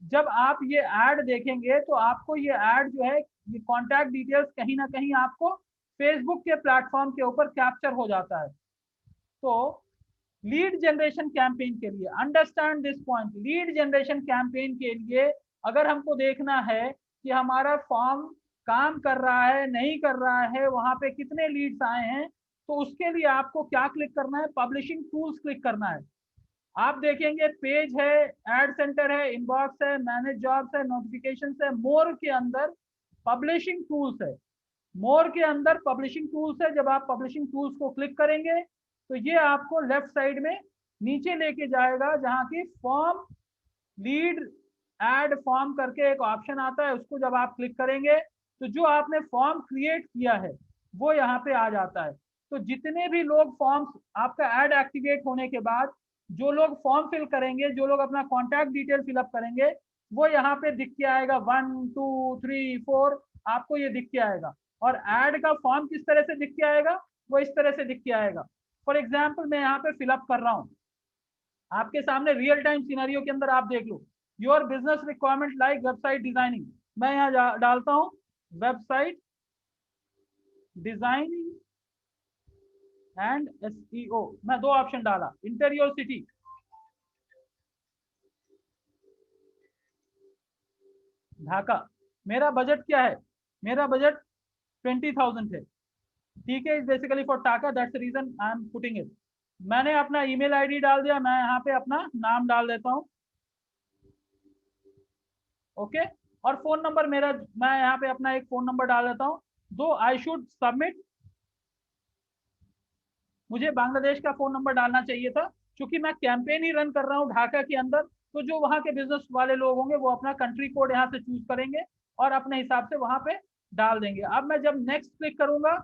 जब आप ये ऐड देखेंगे तो आपको ये ऐड जो है, ये कॉन्टैक्ट डिटेल्स कहीं ना कहीं आपको फेसबुक के प्लेटफॉर्म के ऊपर कैप्चर हो जाता है। तो लीड जनरेशन कैंपेन के लिए, understand this point, lead generation campaign के लिए अगर हमको देखना है कि हमारा फॉर्म काम कर रहा है नहीं कर रहा है, वहां पे कितने लीड्स आए हैं, तो उसके लिए आपको क्या क्लिक करना है, पब्लिशिंग टूल्स क्लिक करना है। आप देखेंगे पेज है, एड सेंटर है, इनबॉक्स है, मैनेज जॉब्स है, नोटिफिकेशन है, मोर के अंदर पब्लिशिंग टूल्स है। मोर के अंदर पब्लिशिंग टूल्स है। जब आप पब्लिशिंग टूल्स को क्लिक करेंगे तो ये आपको लेफ्ट साइड में नीचे लेके जाएगा, जहां की फॉर्म लीड एड फॉर्म करके एक ऑप्शन आता है। उसको जब आप क्लिक करेंगे तो जो आपने फॉर्म क्रिएट किया है वो यहाँ पे आ जाता है। तो जितने भी लोग फॉर्म्स, आपका एड एक्टिवेट होने के बाद जो लोग फॉर्म फिल करेंगे, जो लोग अपना कॉन्टैक्ट डिटेल फिलअप करेंगे, वो यहाँ पे दिख के आएगा 1 2 3 4, आपको ये दिख के आएगा। और ऐड का फॉर्म किस तरह से दिख के आएगा, वो इस तरह से दिख के आएगा। फॉर एग्जाम्पल मैं यहाँ पे फिलअप कर रहा हूँ, आपके सामने रियल टाइम सिनेरियो के अंदर आप देख लो, your business requirement like website designing, मैं यहाँ डालता हूँ वेबसाइट डिजाइनिंग एंड SEO। मैं 2 ऑप्शन डाला, इंटीरियर सिटी, ढाका। मेरा बजट क्या है, मेरा बजट 20,000 है। ठीक है, basically for Dhaka, that's the reason I am putting it. मैंने अपना ईमेल आईडी डाल दिया, मैं यहाँ पे अपना नाम डाल देता हूँ, ओके। और फोन नंबर मेरा, मैं यहाँ पे अपना एक फोन नंबर डाल देता हूँ। दो आई शुड सबमिट, मुझे बांग्लादेश का फोन नंबर डालना चाहिए था, चूंकि मैं कैंपेन ही रन कर रहा हूँ ढाका के अंदर, तो जो वहाँ के बिजनेस वाले लोग होंगे वो अपना कंट्री कोड यहाँ से चूज करेंगे और अपने हिसाब से वहां पे डाल देंगे। अब मैं जब नेक्स्ट क्लिक करूंगा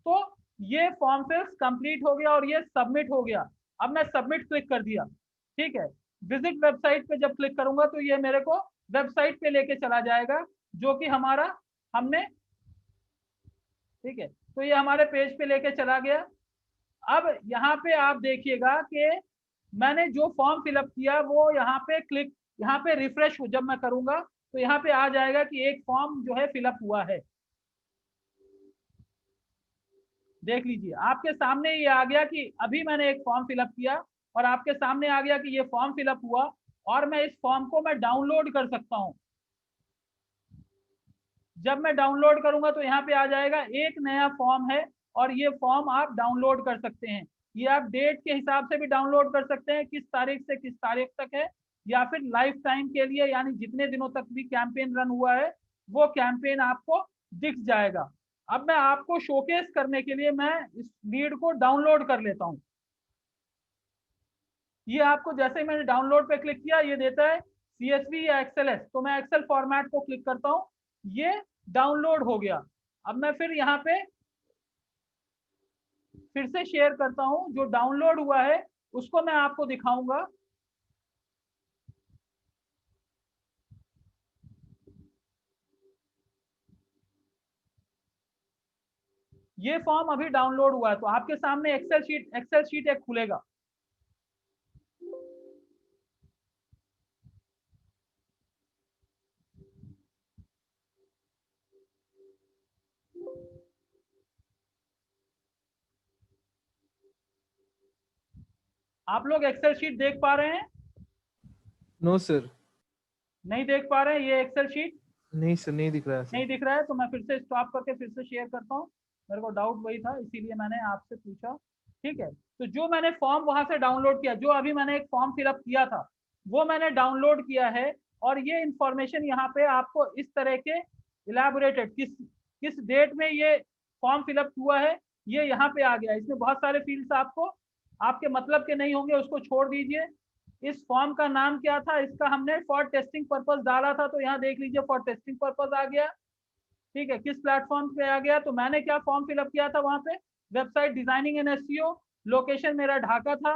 तो ये फॉर्म फिल्स कंप्लीट हो गया और ये सबमिट हो गया। अब मैं सबमिट क्लिक कर दिया, ठीक है। विजिट वेबसाइट पे जब क्लिक करूंगा तो ये मेरे को वेबसाइट पे लेके चला जाएगा जो कि हमारा हमने, ठीक है, तो ये हमारे पेज पे लेके चला गया। अब यहाँ पे आप देखिएगा कि मैंने जो फॉर्म फिलअप किया वो यहाँ पे क्लिक, यहाँ पे रिफ्रेश जब मैं करूंगा तो यहाँ पे आ जाएगा कि एक फॉर्म जो है फिलअप हुआ है। देख लीजिए आपके सामने ये आ गया कि अभी मैंने एक फॉर्म फिलअप किया और आपके सामने आ गया कि ये फॉर्म फिलअप हुआ और मैं इस फॉर्म को मैं डाउनलोड कर सकता हूँ। जब मैं डाउनलोड करूंगा तो यहाँ पे आ जाएगा एक नया फॉर्म है और ये फॉर्म आप डाउनलोड कर सकते हैं। ये आप डेट के हिसाब से भी डाउनलोड कर सकते हैं, किस तारीख से किस तारीख तक है, या फिर लाइफ टाइम के लिए, यानी जितने दिनों तक भी कैंपेन रन हुआ है वो कैंपेन आपको दिख जाएगा। अब मैं आपको शोकेस करने के लिए मैं इस लीड को डाउनलोड कर लेता हूँ। ये आपको जैसे ही मैंने डाउनलोड पे क्लिक किया ये देता है CSV या XLS, तो मैं एक्सेल फॉर्मेट को क्लिक करता हूँ, ये डाउनलोड हो गया। अब मैं फिर यहाँ पे फिर से शेयर करता हूँ, जो डाउनलोड हुआ है उसको मैं आपको दिखाऊंगा। ये फॉर्म अभी डाउनलोड हुआ है तो आपके सामने एक्सेल शीट एक खुलेगा। आप लोग एक्सेल शीट देख पा रहे हैं? No sir. नहीं देख पा रहे हैं ये एक्सेल शीट? नहीं सर, नहीं दिख रहा है नहीं सर। दिख रहा है तो मैं फिर से स्टॉप करके फिर से शेयर करता हूँ। मेरे को डाउट वही था इसीलिए मैंने आपसे पूछा, ठीक है। तो जो मैंने फॉर्म वहां से डाउनलोड किया, जो अभी मैंने एक फॉर्म फिलअप किया था वो मैंने डाउनलोड किया है और ये इंफॉर्मेशन यहाँ पे आपको इस तरह के इलेबोरेटेड किस किस डेट में ये फॉर्म फिलअप हुआ है ये यहाँ पे आ गया। इसमें बहुत सारे फील्ड्स आपको आपके मतलब के नहीं होंगे, उसको छोड़ दीजिए। इस फॉर्म का नाम क्या था, इसका हमने फॉर टेस्टिंग पर्पस डाला था तो यहाँ देख लीजिए फॉर टेस्टिंग पर्पस आ गया, ठीक है। किस प्लेटफॉर्म पे आ गया, तो मैंने क्या फॉर्म फिलअप किया था वहां पे, website designing and SEO, location मेरा ढाका था,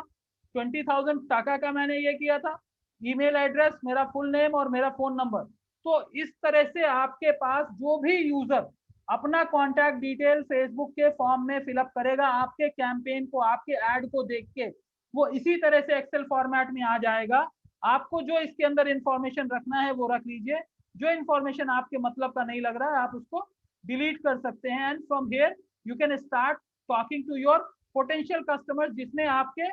20,000 टाका का मैंने ये किया था, ईमेल एड्रेस मेरा फुल नेम और मेरा फोन नंबर। तो इस तरह से आपके पास जो भी यूजर अपना कॉन्टैक्ट डिटेल फेसबुक के फॉर्म में फिलअप करेगा, आपके कैंपेन को आपके एड को देख के वो इसी तरह से एक्सेल फॉर्मेट में आ जाएगा। आपको जो इसके अंदर इंफॉर्मेशन रखना है वो रख लीजिए, जो इन्फॉर्मेशन आपके मतलब का नहीं लग रहा है आप उसको डिलीट कर सकते हैं। And from here you can start talking to your potential customers, जिसने आपके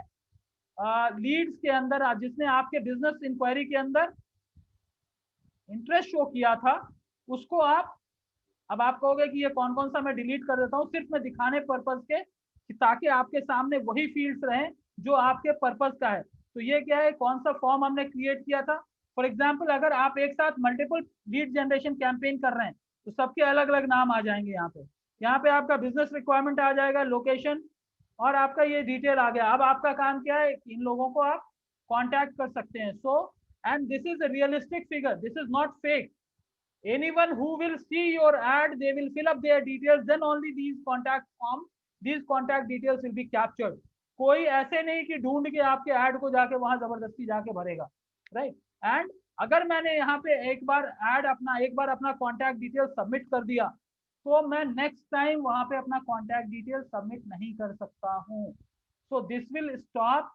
लीड्स के अंदर, जिसने आपके बिजनेस इंक्वायरी के अंदर इंटरेस्ट शो किया था उसको आप, अब आप कहोगे कि ये कौन कौन सा मैं डिलीट कर देता हूँ, सिर्फ मैं दिखाने पर्पज के ताकि आपके सामने वही फील्ड्स रहें जो आपके पर्पज का है। तो ये क्या है, कौन सा फॉर्म हमने क्रिएट किया था। फॉर एग्जाम्पल अगर आप एक साथ मल्टीपल लीड जनरेशन कैंपेन कर रहे हैं तो सबके अलग अलग नाम आ जाएंगे। यहाँ पे आपका बिजनेस रिक्वायरमेंट आ जाएगा, लोकेशन और आपका ये डिटेल आ गया। अब आपका काम क्या है, इन लोगों को आप कॉन्टैक्ट कर सकते हैं। So and this is a realistic figure, this is not fake. Anyone who will see your ad, they will fill up their details, then only these contact details will be captured. कोई ऐसे नहीं कि ढूंढ के आपके add को जाके वहां जबरदस्ती जाके भरेगा, राइट। एंड अगर मैंने यहाँ पे एक बार अपना कॉन्टैक्ट डिटेल सबमिट कर दिया तो मैं नेक्स्ट टाइम वहां पे अपना कॉन्टैक्ट डिटेल सबमिट नहीं कर सकता हूँ। So this will stop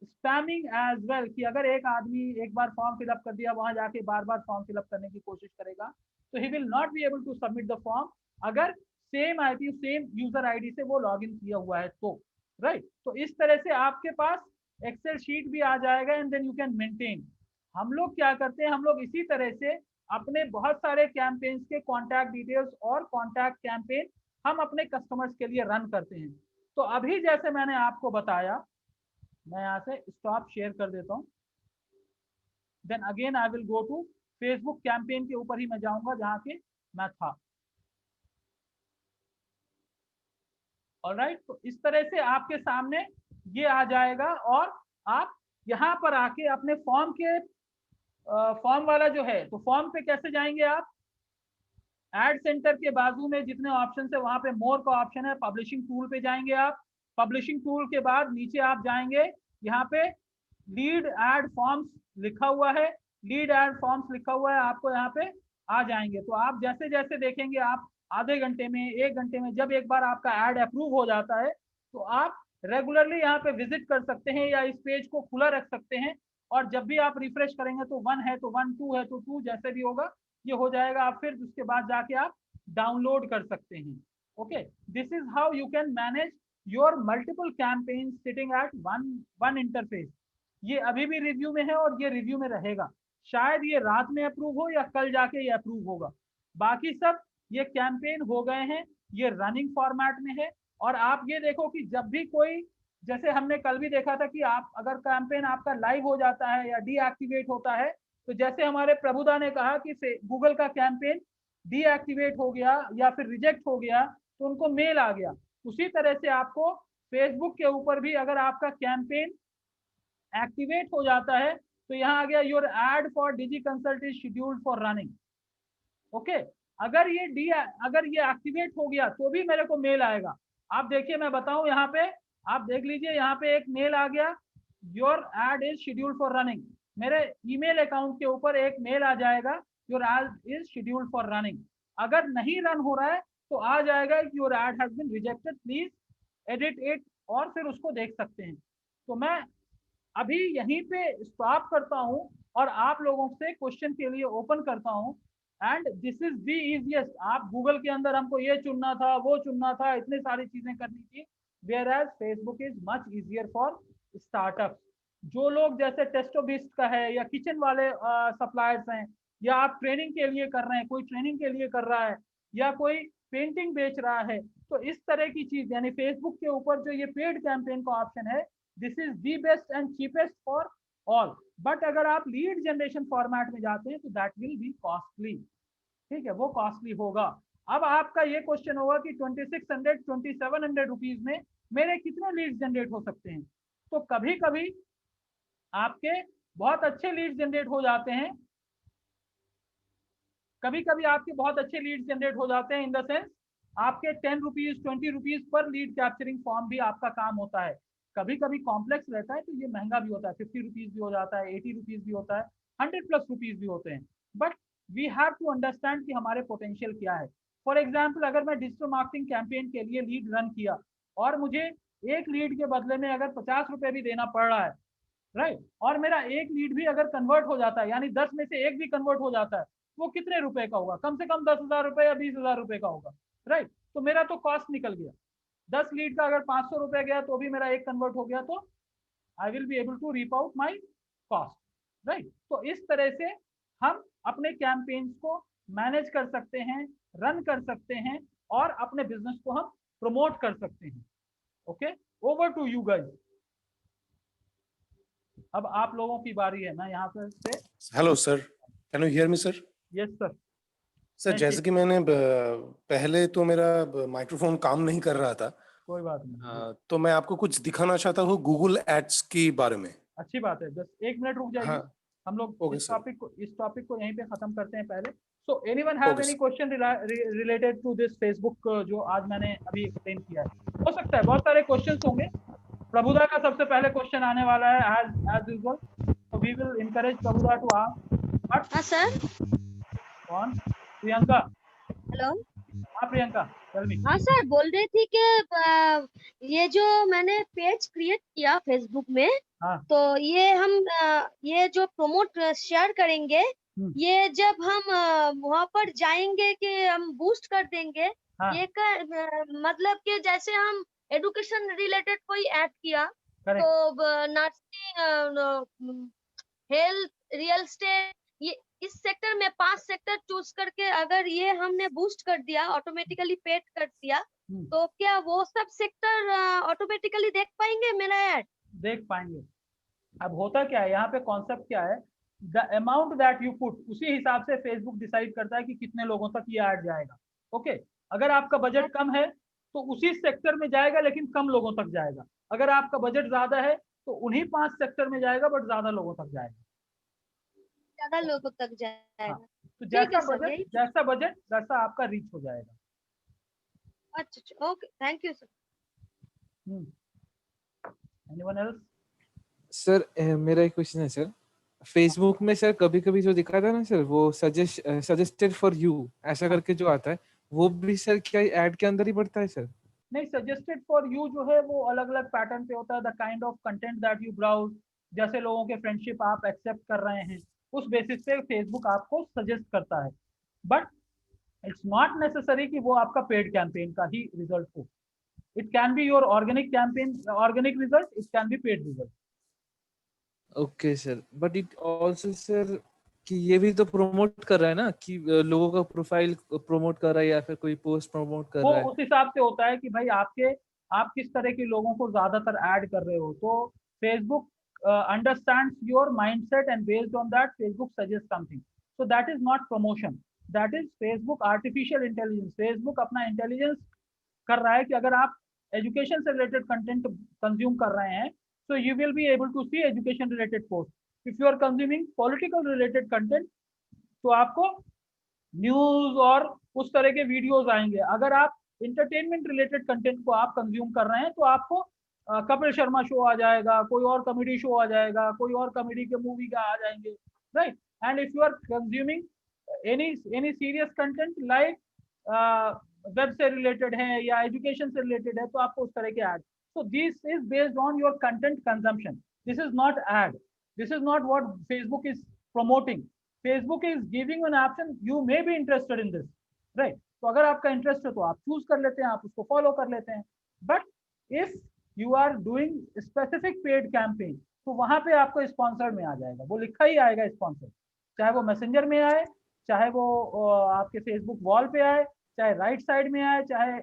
spamming as well, कि अगर एक आदमी एक बार फॉर्म फिलअप कर दिया वहां जाके बार बार फॉर्म फिलअप करने की कोशिश करेगा तो he will not be able to submit the form, अगर same IP same user ID से वो लॉगिन किया हुआ है तो, राइट। तो इस तरह से आपके पास एक्सेल शीट भी आ जाएगा and then you can maintain. हम लोग क्या करते हैं, हम लोग इसी तरह से अपने बहुत सारे कैंपेन्स के कॉन्टैक्ट डिटेल्स और कॉन्टैक्ट कैंपेन हम अपने कस्टमर्स के लिए रन करते हैं। तो अभी जैसे मैंने आपको बताया, मैं यहाँ से स्टॉप शेयर कर देता हूँ, then again I will go to Facebook campaign के ऊपर ही मैं जाऊंगा जहाँ के मैं था। ऑलराइट, तो इस तरह से आपके सामने ये आ जाएगा और आप यहाँ पर आके अपने फॉर्म के फॉर्म वाला जो है, तो फॉर्म पे कैसे जाएंगे आप? एड सेंटर के बाजू में जितने ऑप्शन है वहां पे मोर का ऑप्शन है, पब्लिशिंग टूल पे जाएंगे आप। पब्लिशिंग टूल के बाद नीचे आप जाएंगे, यहाँ पे लीड एड फॉर्म्स लिखा हुआ है, लीड एड फॉर्म्स लिखा हुआ है, आपको यहाँ पे आ जाएंगे। तो आप जैसे जैसे देखेंगे, आप आधे घंटे में, 1 घंटे में, जब एक बार आपका एड अप्रूव हो जाता है तो आप रेगुलरली यहाँ पे विजिट कर सकते हैं या इस पेज को खुला रख सकते हैं। और जब भी आप रिफ्रेश करेंगे तो 1 है तो 1, 2 है तो 2, जैसे भी होगा ये हो जाएगा। आप फिर उसके बाद जाके आप डाउनलोड कर सकते हैं। Okay, this is how you can manage your multiple campaign sitting at one interface. ये अभी भी रिव्यू में है और ये रिव्यू में रहेगा, शायद ये रात में अप्रूव हो या कल जाके ये अप्रूव होगा। बाकी सब ये कैंपेन हो गए हैं, ये रनिंग फॉर्मेट में है। और आप ये देखो कि जब भी कोई, जैसे हमने कल भी देखा था कि आप अगर कैंपेन आपका लाइव हो जाता है या डीएक्टिवेट होता है, तो जैसे हमारे प्रभुदा ने कहा कि गूगल का कैंपेन डीएक्टिवेट हो गया या फिर रिजेक्ट हो गया तो उनको मेल आ गया, उसी तरह से आपको फेसबुक के ऊपर भी अगर आपका कैंपेन एक्टिवेट हो जाता है तो यहाँ आ गया your ad for Digi Consult is scheduled for running. Okay, अगर ये एक्टिवेट हो गया तो भी मेरे को मेल आएगा। आप देखिए, मैं बताऊं, यहाँ पे आप देख लीजिए, यहाँ पे एक मेल आ गया, your ad is scheduled for running. मेरे ईमेल अकाउंट के ऊपर एक मेल आ जाएगा, your ad is scheduled for running. अगर नहीं रन हो रहा है तो आ जाएगा your ad has been rejected, please edit it, और फिर उसको देख सकते हैं। तो मैं अभी यहीं पे स्टॉप करता हूं और आप लोगों से क्वेश्चन के लिए ओपन करता हूं। And this is the easiest. आप गूगल के अंदर हमको ये चुनना था, वो चुनना था, इतने सारी चीजें करनी थी, where as Facebook is much easier for startup. जो लोग जैसे टेस्टोबिस्ट का है या किचन वाले सप्लायर्स हैं, या आप ट्रेनिंग के लिए कर रहे हैं, कोई ट्रेनिंग के लिए कर रहा है, या कोई पेंटिंग बेच रहा है, तो इस तरह की चीज, यानी फेसबुक के ऊपर जो ये पेड कैंपेन का ऑप्शन है, this is the best and cheapest for all. But अगर आप लीड जनरेशन फॉर्मेट में जाते हैं तो दैट विल बी कॉस्टली। ठीक है, वो कॉस्टली होगा। अब आपका ये क्वेश्चन होगा कि 2600 2700 रुपीज में मेरे कितने लीड जनरेट हो सकते हैं? तो कभी कभी आपके बहुत अच्छे लीड जनरेट हो जाते हैं, कभी कभी आपके बहुत अच्छे लीड जनरेट हो जाते हैं, इन द सेंस आपके 10 rupees 20 rupees per lead capturing form भी आपका काम होता है। कभी कभी कॉम्प्लेक्स रहता है तो ये महंगा भी होता है, 50 रुपीज भी हो जाता है, 80 रुपीज भी होता है, 100+ रुपीज भी होते हैं। But we have to understand कि हमारे पोटेंशियल क्या है। फॉर एग्जाम्पल, अगर मैं डिजिटल मार्केटिंग कैंपेन के लिए लीड रन किया और मुझे एक लीड के बदले में अगर 50 रुपए भी देना पड़ रहा है, राइट, और मेरा एक लीड भी अगर कन्वर्ट हो जाता है, यानी 10 में से एक भी कन्वर्ट हो जाता है, वो कितने रुपए का होगा? कम से कम 10,000 रुपए या 20,000 रुपए का होगा, राइट। तो मेरा तो कॉस्ट निकल गया। 10 लीड का अगर 500 रुपए गया तो भी मेरा एक कन्वर्ट हो गया, तो I will be able to reap out my cost, right. तो इस तरह से हम अपने कैंपेन्स को मैनेज कर सकते हैं, रन कर सकते हैं, और अपने बिजनेस को हम प्रमोट कर सकते हैं। Okay, over to you guys. अब आप लोगों की बारी है। मैं यहाँ पर से, hello sir, can you hear me sir? Yes sir. Sir जैसे कि मैंने पहले तो मेरा माइक्रोफोन काम नहीं कर रहा था, कोई बात नहीं, तो मैं आपको कुछ दिखाना चाहता हूँ गूगल एड्स के बारे में। अच्छी बात है। बस 1 मिनट रुक जाइए। हाँ, हम लोग ओके इस सर। टॉपिक को यहीं पे खत्म करते हैं पहले। So anyone have okay any sir. Question related to this Facebook जो आज मैंने अभी एक्सप्लेन किया है? हो सकता है बहुत सारे क्वेश्चंस होंगे। प्रभुदा का सबसे पहले क्वेश्चन आने वाला है as usual, so we will encourage Prabhuda to ask. But हाँ सर। कौन? प्रियंका। हेलो। हाँ प्रियंका, tell me. हाँ सर, बोल रही थी कि ये जो मैंने पेज क्रिएट किया फेसबुक में, हाँ। तो ये हम ये जो प्रमोट शेयर करेंगे, ये जब हम वहाँ पर जाएंगे कि हम बूस्ट कर देंगे, हाँ। ये मतलब कि जैसे हम एडुकेशन रिलेटेड कोई ऐड किया, Correct. तो नर्सिंग, हेल्थ, रियल एस्टेट, ये इस सेक्टर में 5 सेक्टर चूज करके अगर ये हमने बूस्ट कर दिया, ऑटोमेटिकली पेड कर दिया, तो क्या वो सब सेक्टर ऑटोमेटिकली देख पाएंगे मेरा ऐड? देख पाएंगे। अब होता क्या है, यहाँ पे कॉन्सेप्ट क्या है, the amount that you put, उसी हिसाब से फेसबुक डिसाइड करता है कि कितने लोगों तक ये ऐड जाएगा। ओके, अगर आपका बजट कम है तो उसी सेक्टर में जाएगा लेकिन कम लोगों तक जाएगा। अगर आपका बजट ज्यादा है तो उन्हीं 5 सेक्टर में जाएगा, बट ज्यादा लोगों तक जाएगा। ज्यादा लोगों तक जाएगा। हाँ, तो ठीक है जैसा सर, बजट यही। वैसा आपका रीच हो जाएगा। अच्छा अच्छा, okay, thank you sir. Anyone else? Sir मेरा एक क्वेश्चन है सर, फेसबुक में सर कभी कभी जो दिखा था ना सर, वो सजेस्टेड फॉर यू ऐसा करके जो आता है, वो भी सर क्या ऐड के अंदर ही पड़ता है सर? नहीं, सजेस्टेड फॉर यू जो है वो अलग अलग पैटर्न पे होता है। The kind of content that you browse, जैसे लोगों के फ्रेंडशिप आप एक्सेप्ट कर रहे हैं, उस बेसिस पे फेसबुक आपको सजेस्ट करता है। बट इट्स नॉट नेसेसरी कि वो आपका पेड कैंपेन का ही रिजल्ट हो। It can be your organic campaign, organic result, it can be paid result. Okay sir, but it also sir कि ये भी तो प्रमोट कर रहा है ना कि लोगों का प्रोफाइल प्रमोट कर रहा है या फिर कोई पोस्ट प्रमोट कर वो रहा है। उस हिसाब से होता है कि भाई आप किस तरह के लोगों को ज्यादातर ऐड कर रहे हो। तो Facebook understands your mindset and based on that Facebook suggest something. So that is not promotion, that is Facebook artificial intelligence. Facebook अपना इंटेलिजेंस कर रहा है कि अगर आप एजुकेशन से रिलेटेड कंटेंट कंज्यूम कर रहे हैं, so you will be able to see education related posts. If you are consuming political related content, तो आपको न्यूज और उस तरह के वीडियोस आएंगे। अगर आप इंटरटेनमेंट रिलेटेड कंटेंट को आप कंज्यूम कर रहे हैं, तो आपको कपिल शर्मा शो आ जाएगा, कोई और कॉमेडी शो आ जाएगा, कोई और कॉमेडी के मूवी का आ जाएंगे, right. And if you are consuming any serious content like web से रिलेटेड है या एजुकेशन से रिलेटेड है, तो आपको उस तरह के add. So this is based on your content consumption. This is not ad. This is not what Facebook is promoting. Facebook is giving an option. You may be interested in this, right? तो अगर आपका interest है तो आप choose कर लेते हैं, आप उसको फॉलो कर लेते हैं। But if you are doing specific paid campaign, तो वहां पे आपको स्पॉन्सर्ड में आ जाएगा, वो लिखा ही आएगा स्पॉन्सर, चाहे वो मैसेंजर में आए, चाहे वो आपके फेसबुक वॉल पे आए, चाहे राइट साइड में आए, चाहे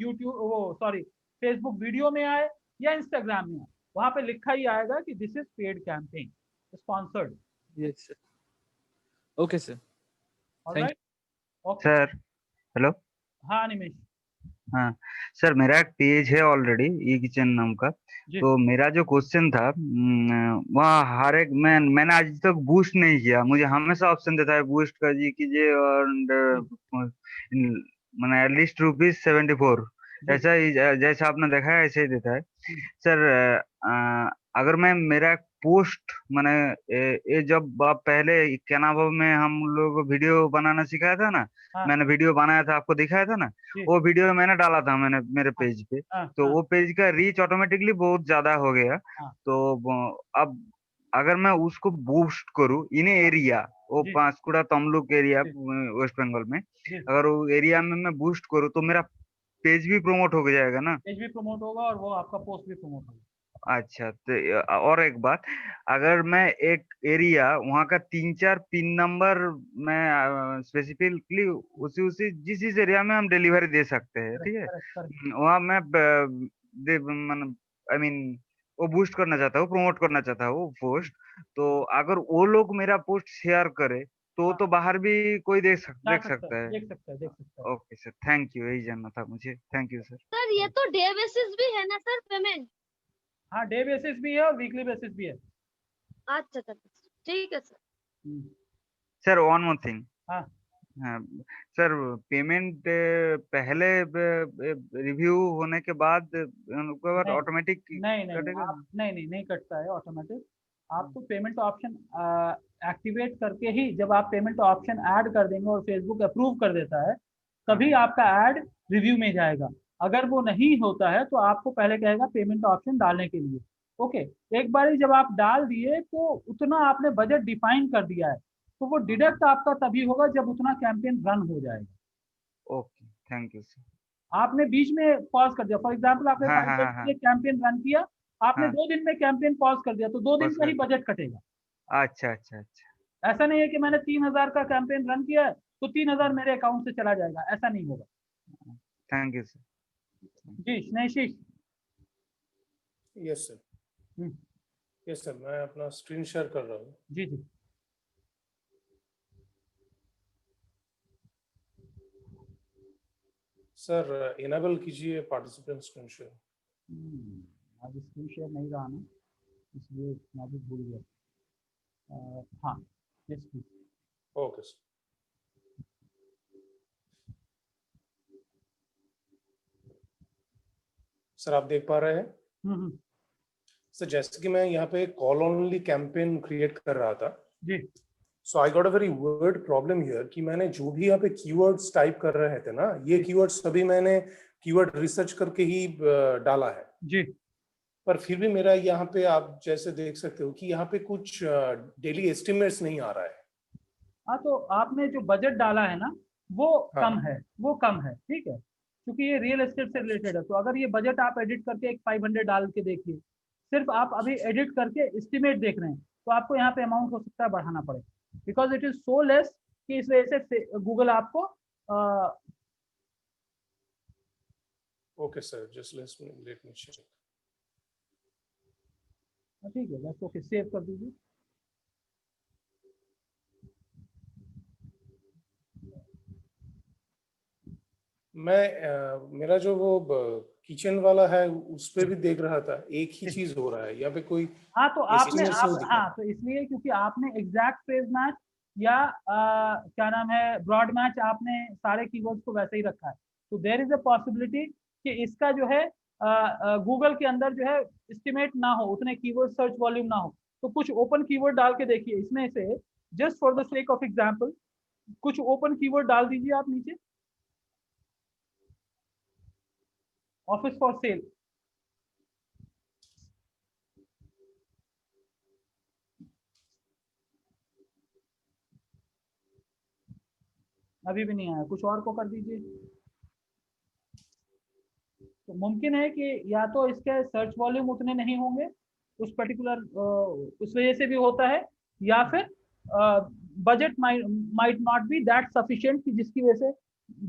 यूट्यूब वो सॉरी फेसबुक वीडियो में आए या इंस्टाग्राम में आए, वहां पे लिखा ही आएगा कि this is paid campaign sponsored. Yes sir, okay sir, alright, okay. Sir hello. हाँ निमेश हाँ सर, मेरा एक पेज है ऑलरेडी, ई किचन नाम का। जी। तो मेरा जो क्वेश्चन था वहाँ हर एक मैंने आज तक बूस्ट नहीं किया। मुझे हमेशा ऑप्शन देता है बूस्ट का जी कीजिए और मैंने एटलीस्ट ₹74 जी। ऐसा ही जैसा आपने देखा है ऐसे ही देता है। सर अगर मैं मेरा पोस्ट मैंने ये जब आप पहले क्या नाम में हम लोग को वीडियो बनाना सिखाया था ना, हाँ मैंने वीडियो बनाया था आपको दिखाया था ना, जी। वो वीडियो मैंने डाला था मैंने मेरे पेज पे। हाँ तो हाँ वो पेज का रीच ऑटोमेटिकली बहुत ज्यादा हो गया। हाँ तो अब अगर मैं उसको बूस्ट करूँ इन एरिया, वो जी पांशकुड़ा तमलुक एरिया जी वेस्ट बंगाल में, जी। अगर वो एरिया में मैं बूस्ट करूँ तो मेरा पेज भी प्रमोट हो जाएगा ना? पेज भी प्रमोट होगा और वो आपका पोस्ट भी प्रमोट होगा। अच्छा, तो और एक बात, अगर मैं एक एरिया वहाँ का 3-4 पिन नंबर मैं स्पेसिफिकली उसी उसी जिस जिस एरिया में हम डिलीवरी दे सकते हैं, ठीक करेक्ट है, करेक्ट करेक्ट। वहाँ मैं आई मीन वो बूस्ट करना चाहता हूँ, प्रमोट करना चाहता हूँ पोस्ट। तो अगर वो लोग मेरा पोस्ट शेयर करे हाँ, तो बाहर भी कोई जा देख सकता है, सकता है। देख सकता है, देख सकता है। ओके सर, थैंक यू, यही जानना था मुझे। Thank you sir. सर ये तो डे बेसिस भी है ना सर पेमेंट? हाँ, डे बेसिस भी है और वीकली बेसिस भी है। अच्छा अच्छा, ठीक है sir. Sir one more thing. हाँ हाँ सर, पेमेंट पहले रिव्यू होने के बाद उनके बाद नहीं ऑटोमेटिक नहीं नहीं कटेगा? आप नहीं नहीं नहीं कटता है ऑटोमेटिक। आपको पेमेंट ऑप्शन एक्टिवेट करके ही, जब आप पेमेंट ऑप्शन ऐड कर देंगे और फेसबुक अप्रूव कर देता है, तभी आपका ऐड रिव्यू में जाएगा। अगर वो नहीं होता है तो आपको पहले कहेगा पेमेंट ऑप्शन डालने के लिए। ओके, एक बार जब आप डाल दिए तो उतना आपने बजट डिफाइन कर दिया है, तो वो डिडक्ट आपका तभी होगा जब उतना कैंपेन रन हो जाएगा। Okay, thank you sir. आपने बीच में पॉज कर दिया, फॉर एग्जांपल आपने हाँ 5 हाँ डेज हाँ के हाँ लिए कैंपेन रन किया, आपने हाँ, 2 दिन में कैंपेन पॉज कर दिया, तो 2 दिन बस का ही कर। बजट कटेगा। अच्छा अच्छा अच्छा। ऐसा नहीं है कि मैंने 3,000 का कैंपेन रन किया है तो 3,000 मेरे अकाउंट से चला जाएगा, ऐसा नहीं होगा। Thank you sir. जी Sneshish. Yes sir, yes sir, मैं अपना स्क्रीन शेयर कर रहा हूँ। जी जी। सर इनेबल कीजिए पार्टिसिपेंट स्क्रीन शेयर। आज स्क्रीन शेयर नहीं रहा ना। इसलिए मैं भी भूल गया। हाँ, yes please. Okay sir. Sir आप देख पा रहे हैं? सर जैसे कि मैं यहाँ पे कॉल ओनली कैंपेन क्रिएट कर रहा था जी। So I got a very weird problem here कि मैंने जो भी यहाँ पे कीवर्ड्स टाइप कर रहे थे ना, ये कीवर्ड्स सभी मैंने कीवर्ड रिसर्च करके ही डाला है जी। पर फिर भी मेरा यहाँ पे आप जैसे देख सकते हो कि यहाँ पे कुछ डेली एस्टिमेट्स नहीं आ रहा है। हाँ, तो आपने जो बजट डाला है ना वो हाँ। कम है, वो कम है, ठीक है, क्योंकि ये रियल एस्टेट से रिलेटेड है। तो अगर ये बजट आप एडिट करके एक 500 डाल के देखिए, सिर्फ आप अभी एडिट करके एस्टिमेट देख रहे हैं, तो आपको यहाँ पे अमाउंट हो सकता है बढ़ाना पड़े, because it is so less कि इस वजह से गूगल आपको okay sir, just let me check. ठीक है, बस ओके, सेव कर दीजिए। मैं मेरा जो वो किचन वाला है उस पे भी देख रहा था, एक ही चीज हो रहा है यहाँ पे कोई। हाँ, तो आपने estimate नहीं दिखा। हाँ, तो इसलिए क्योंकि आपने एग्जैक्ट फ्रेज मैच या क्या नाम है ब्रॉड मैच, आपने सारे कीवर्ड्स को वैसे ही रखा है। तो देयर इज अ पॉसिबिलिटी कि इसका जो है गूगल के अंदर जो है एस्टिमेट ना हो, उतने कीवर्ड सर्च वॉल्यूम ना हो। तो कुछ ओपन कीवर्ड डाल के देखिए इसमें से, just for the sake of example कुछ ओपन कीवर्ड डाल दीजिए आप नीचे, ऑफिस फॉर सेल। अभी भी नहीं आया, कुछ और को कर दीजिए। तो मुमकिन है कि या तो इसके सर्च वॉल्यूम उतने नहीं होंगे उस पर्टिकुलर, उस वजह से भी होता है, या फिर budget might not be that sufficient कि जिसकी वजह से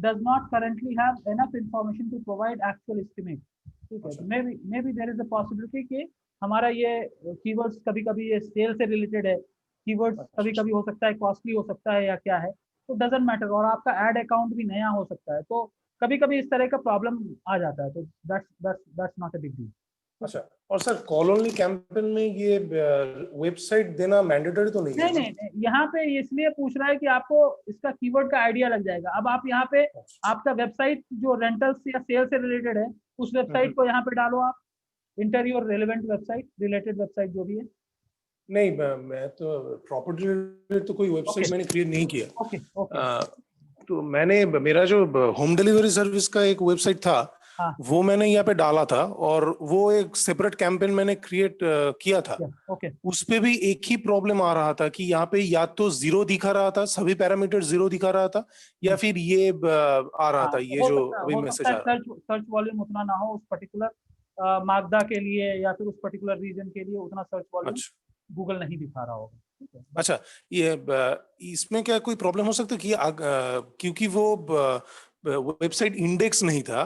does not currently have enough information to provide actual estimate. ठीक है, maybe there is a possibility कि हमारा ये कीवर्ड्स कभी कभी ये सेल से रिलेटेड है, कीवर्ड्स कभी कभी हो सकता है कॉस्टली हो सकता है या क्या है, तो डजंट मैटर। और आपका एड अकाउंट भी नया हो सकता है, तो कभी कभी इस तरह का प्रॉब्लम आ जाता है, तो that's not a big deal. अच्छा, और सर कॉल ओनली कैंपेन में ये वेबसाइट देना मैंडेटरी तो नहीं है? नहीं, यहाँ पे इसलिए पूछ रहा है कि आपको इसका कीवर्ड का आइडिया लग जाएगा। अब आप यहाँ पे आपका वेबसाइट जो रेंटल्स या सेल से रिलेटेड है उस वेबसाइट को यहाँ पे डालो आप, interview relevant website, related website जो भी है। नहीं, मैं तो प्रॉपर्टी रिलेटेड तो कोई वेबसाइट मैंने क्रिएट नहीं किया। ओके। तो मैंने मेरा जो होम डिलीवरी सर्विस का एक वेबसाइट था, हाँ। वो मैंने यहाँ पे डाला था और वो एक सेपरेट कैंपेन मैंने क्रिएट किया था। ओके। उस पे भी एक ही प्रॉब्लम आ रहा था कि यहाँ पे या तो 0 दिखा रहा था, सभी पैरामीटर 0 दिखा रहा था, या फिर ये आ रहा था ये जो अभी मैसेज आ रहा है। सर्च वॉल्यूम उतना ना हो उस पर्टिकुलर मागदा के लिए या फिर उस पर्टिकुलर रीजन के लिए, उतना सर्च वॉल्यूम गूगल नहीं दिखा रहा होगा। अच्छा, ये इसमें क्या कोई प्रॉब्लम हो सकता है कि क्योंकि वो वेबसाइट इंडेक्स नहीं था?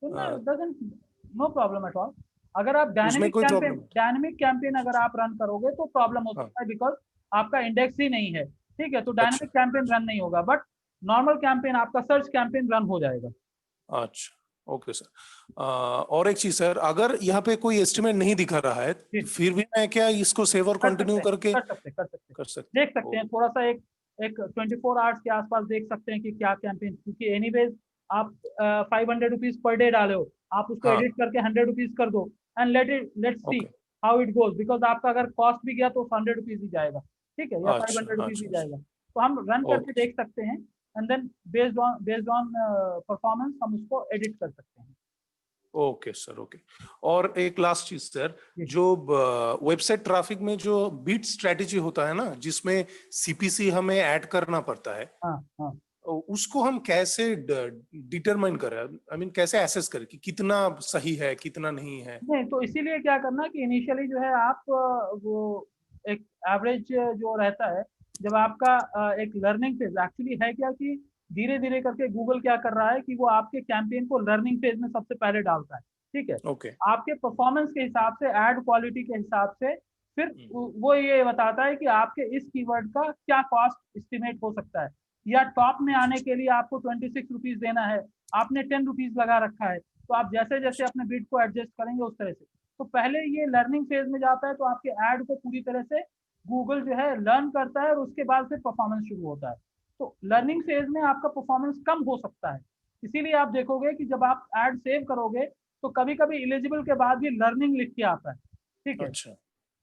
No problem at all. अगर आप डायनेमिक कैंपेन अगर आप रन करोगे तो प्रॉब्लम हो सकता है, बिकॉज आपका इंडेक्स ही नहीं है। ठीक है, तो डायनेमिक कैंपेन रन नहीं होगा, बट नॉर्मल कैंपेन आपका सर्च कैंपेन रन हो जाएगा। अच्छा, ओके सर। और एक चीज सर, अगर यहाँ पे कोई एस्टिमेट नहीं दिखा रहा है फिर भी मैं क्या इसको सेव और कंटिन्यू करके कर सकते देख सकते हैं, थोड़ा सा एक 24 आवर्स के आसपास देख सकते हैं कि क्या कैंपेन, क्योंकि एनीवेज आप 500 रुपीज पर डे डाले हो, आप उसको एडिट करके 100 रुपीज कर दो and let's see how it goes, because आपका अगर कॉस्ट भी गया तो 100 रुपीज ही जाएगा, ठीक है, या 500 रुपीज ही जाएगा। तो हम रन करके देख सकते हैं and then based on performance हम उसको एडिट कर सकते हैं। Okay sir, okay. और एक लास्ट चीज सर, जो वेबसाइट ट्रैफिक में जो बीट स्ट्रेटेजी होता है ना, जिसमें सीपीसी हमें ऐड करना पड़ता है, हाँ। उसको हम कैसे डिटरमाइन करें? आई मीन कैसे एसेस करें कि कितना सही है कितना नहीं है? नहीं, तो इसीलिए क्या करना कि इनिशियली जो है आप वो एक एवरेज जो रहता है, जब आपका एक लर्निंग फेज एक्चुअली है क्या कि धीरे धीरे करके गूगल क्या कर रहा है कि वो आपके कैंपेन को लर्निंग फेज में सबसे पहले डालता है। ठीक है, आपके परफॉर्मेंस के हिसाब से, एड क्वालिटी के हिसाब से, फिर वो ये बताता है कि आपके इस कीवर्ड का क्या कॉस्ट एस्टिमेट हो सकता है, या टॉप में आने के लिए आपको 26 रुपीज देना है, आपने 10 रुपीज लगा रखा है, तो आप जैसे जैसे अपने बिड को एडजस्ट करेंगे उस तरह से। तो पहले ये लर्निंग फेज में जाता है, तो आपके ऐड को पूरी तरह से गूगल जो है लर्न करता है और उसके बाद फिर परफॉर्मेंस शुरू होता है। तो लर्निंग फेज में आपका परफॉर्मेंस कम हो सकता है, इसीलिए आप देखोगे कि जब आप ऐड सेव करोगे तो कभी कभी एलिजिबल के बाद भी लर्निंग लिख के आता है, ठीक है। अच्छा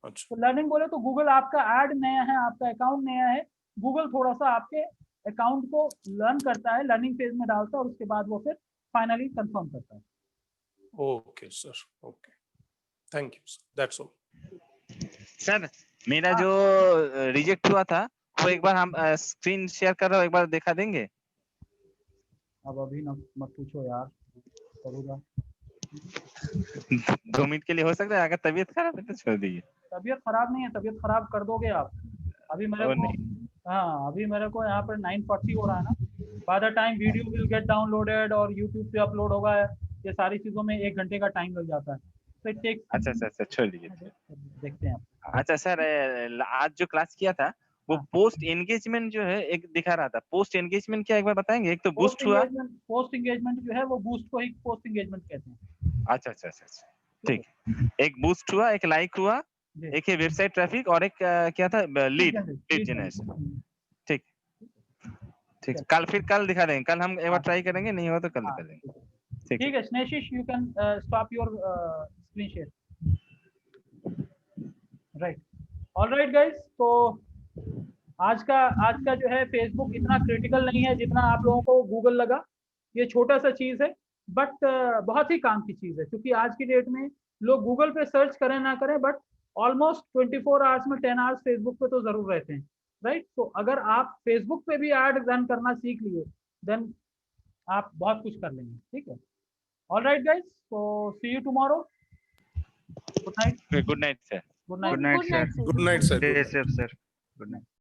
अच्छा तो लर्निंग बोले तो गूगल, आपका ऐड नया है, आपका अकाउंट नया है, गूगल थोड़ा सा आपके अकाउंट को लर्न करता है, लर्निंग फेज में डालता है और उसके बाद वो फिर फाइनली कंफर्म करता है। Okay sir, okay, thank you sir, that's all. Sir मेरा जो रिजेक्ट हुआ था वो एक बार हम स्क्रीन शेयर कर रहा हूँ, एक बार दिखा देंगे? अब अभी ना मत पूछो यार, करूँगा। 2 मिनट के लिए हो सकता है, अगर तबीयत खराब है तो छोड़ दीजिए। तबीयत खराब नहीं है, तबीयत खराब कर दोगे आप। अभी मेरे ओ को नहीं, हाँ, अभी मेरे को यहाँ पर 9:40 हो रहा है ना, by the time video will get downloaded और यूट्यूब पे अपलोड होगा, ये सारी चीज़ों में 1 घंटे का टाइम लग जाता है, तो इट टेक्स। अच्छा छोड़ दीजिए। देखते हैं आप। अच्छा सर, आज जो क्लास किया था वो हाँ। पोस्ट एंगेजमेंट जो है एक दिखा रहा था, पोस्ट एंगेजमेंट क्या एक बार बताएंगे? एक तो बूस्ट हुआ। पोस्ट एंगेजमेंट जो है वो बूस्ट को ही पोस्ट एंगेजमेंट कहते हैं। अच्छा ठीक है। एक बूस्ट हुआ, एक लाइक हुआ, जी। एक है वेबसाइट ट्रैफिक और एक क्या था, लीड लीड जनरेशन। ठीक ठीक, कल दिखा देंगे, कल हम एक बार ट्राई करेंगे, नहीं हुआ तो कल कर देंगे। ठीक है Sneshish, you can stop your screen share. Right, alright guys, तो आज का जो है फेसबुक इतना क्रिटिकल नहीं है जितना आप लोगों को गूगल लगा। ये छोटा सा चीज है, बट बहुत ही काम की चीज है, क्योंकि आज की डेट में लोग गूगल पे सर्च करें ना करें, बट ऑलमोस्ट 24 आवर्स में 10 आवर्स फेसबुक पे तो जरूर रहते हैं, राइट। तो अगर आप फेसबुक पे भी ऐड रन करना सीख लिए, देन आप बहुत कुछ कर लेंगे, ठीक है। ऑलराइट गाइस, तो see you tomorrow. Good night. Good night sir. Good night. Good night sir, good night sir. Stay safe sir, good night.